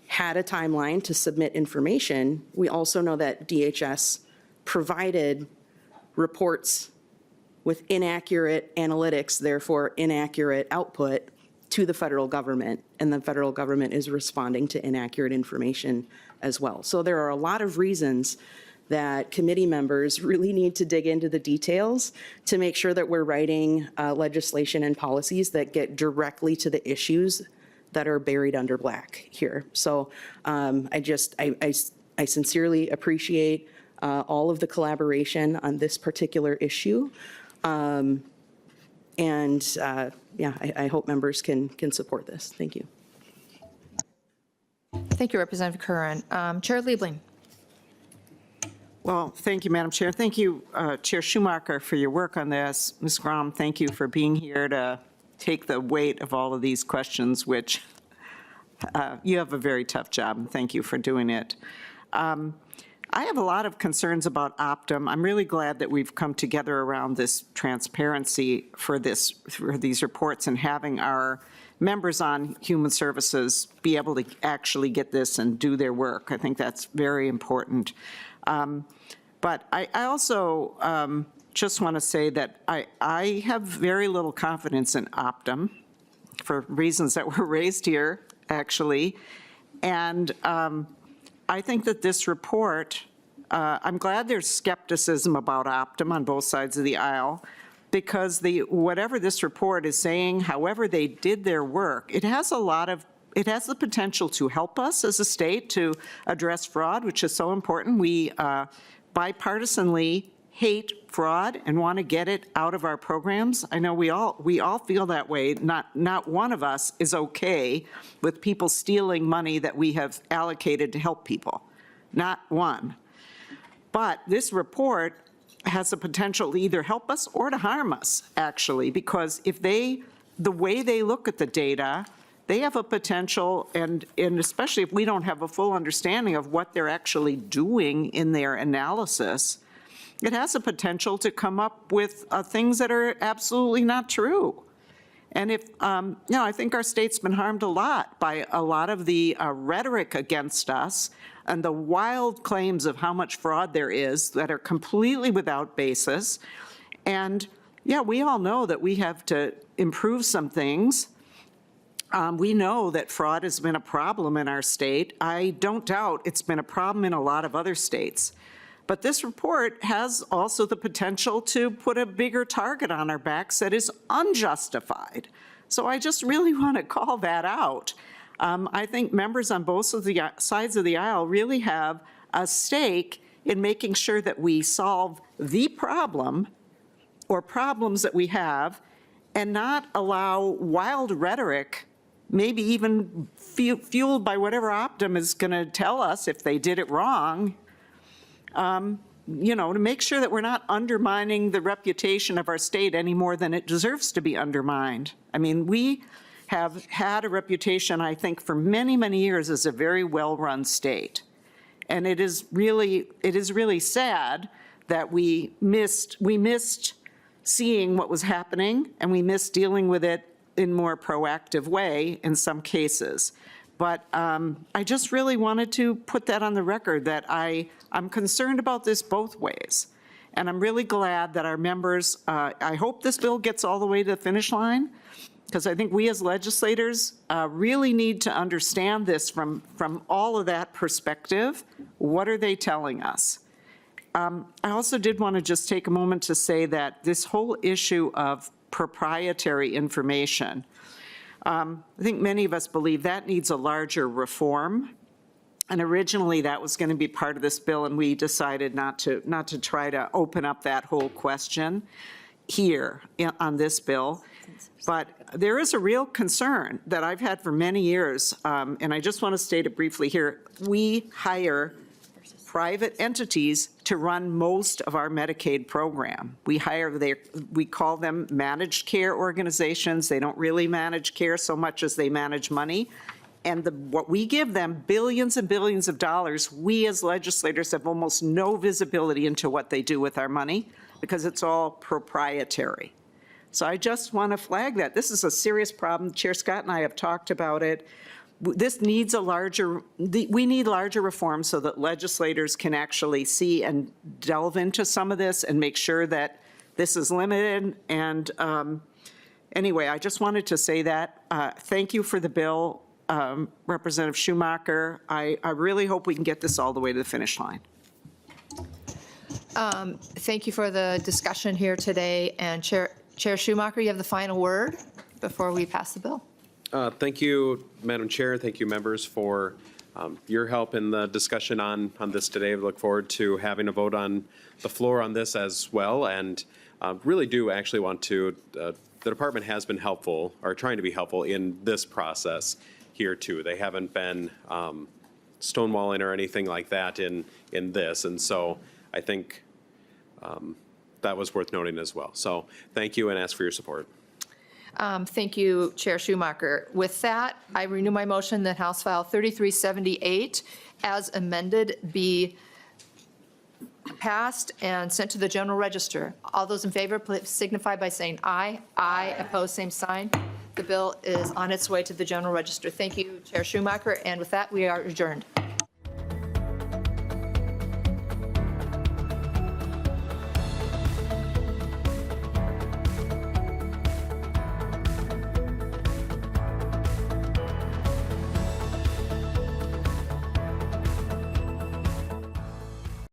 had a timeline to submit information, we also know that DHS provided reports with inaccurate analytics, therefore inaccurate output, to the federal government, and the federal government is responding to inaccurate information as well. So there are a lot of reasons that committee members really need to dig into the details to make sure that we're writing legislation and policies that get directly to the issues that are buried under black here. So I sincerely appreciate all of the collaboration on this particular issue. I hope members can support this. Thank you. Thank you, Representative Curran. Chair Liebling. Well, thank you, Madam Chair. Thank you, Chair Schomacker, for your work on this. Ms. Grom, thank you for being here to take the weight of all of these questions, which you have a very tough job, and thank you for doing it. I have a lot of concerns about Optum. I'm really glad that we've come together around this transparency for these reports and having our members on Human Services be able to actually get this and do their work. I think that's very important. But I also just want to say that I have very little confidence in Optum for reasons that were raised here, actually. And I think that this report, I'm glad there's skepticism about Optum on both sides of the aisle, because whatever this report is saying, however they did their work, it has the potential to help us as a state to address fraud, which is so important. We bipartisanly hate fraud and want to get it out of our programs. I know we all feel that way. Not one of us is okay with people stealing money that we have allocated to help people. Not one. But this report has the potential to either help us or to harm us, actually, because the way they look at the data, they have a potential, and especially if we don't have a full understanding of what they're actually doing in their analysis, it has a potential to come up with things that are absolutely not true. And I think our state's been harmed a lot by a lot of the rhetoric against us and the wild claims of how much fraud there is that are completely without basis. And yeah, we all know that we have to improve some things. We know that fraud has been a problem in our state. I don't doubt it's been a problem in a lot of other states. But this report has also the potential to put a bigger target on our backs that is unjustified. So I just really want to call that out. I think members on both of the sides of the aisle really have a stake in making sure that we solve the problem or problems that we have and not allow wild rhetoric, maybe even fueled by whatever Optum is going to tell us if they did it wrong, to make sure that we're not undermining the reputation of our state any more than it deserves to be undermined. I mean, we have had a reputation, I think, for many, many years as a very well-run state. And it is really sad that we missed seeing what was happening, and we missed dealing with it in more proactive way in some cases. But I just really wanted to put that on the record, that I'm concerned about this both ways. And I'm really glad that our members, I hope this bill gets all the way to the finish line, because I think we as legislators really need to understand this from all of that perspective. What are they telling us? I also did want to just take a moment to say that this whole issue of proprietary information, I think many of us believe that needs a larger reform. And originally that was going to be part of this bill, and we decided not to try to open up that whole question here on this bill. But there is a real concern that I've had for many years, and I just want to state it briefly here. We hire private entities to run most of our Medicaid program. We call them managed care organizations. They don't really manage care so much as they manage money. And what we give them, billions and billions of dollars, we as legislators have almost no visibility into what they do with our money because it's all proprietary. So I just want to flag that. This is a serious problem. Chair Scott and I have talked about it. This needs we need larger reforms so that legislators can actually see and delve into some of this and make sure that this is limited. And anyway, I just wanted to say that. Thank you for the bill, Representative Schomacker. I really hope we can get this all the way to the finish line. Thank you for the discussion here today. And Chair Schomacker, you have the final word before we pass the bill. Thank you, Madam Chair. Thank you, members, for your help in the discussion on this today. We look forward to having a vote on the floor on this as well. And really do actually want to, the department has been helpful, or trying to be helpful in this process here too. They haven't been stonewalling or anything like that in this. And so I think that was worth noting as well. So thank you and ask for your support. Thank you, Chair Schomacker. With that, I renew my motion that House File 3378, as amended, be passed and sent to the General Register. All those in favor, please signify by saying aye. Aye. Opposed, same sign. The bill is on its way to the General Register. Thank you, Chair Schomacker. And with that, we are adjourned.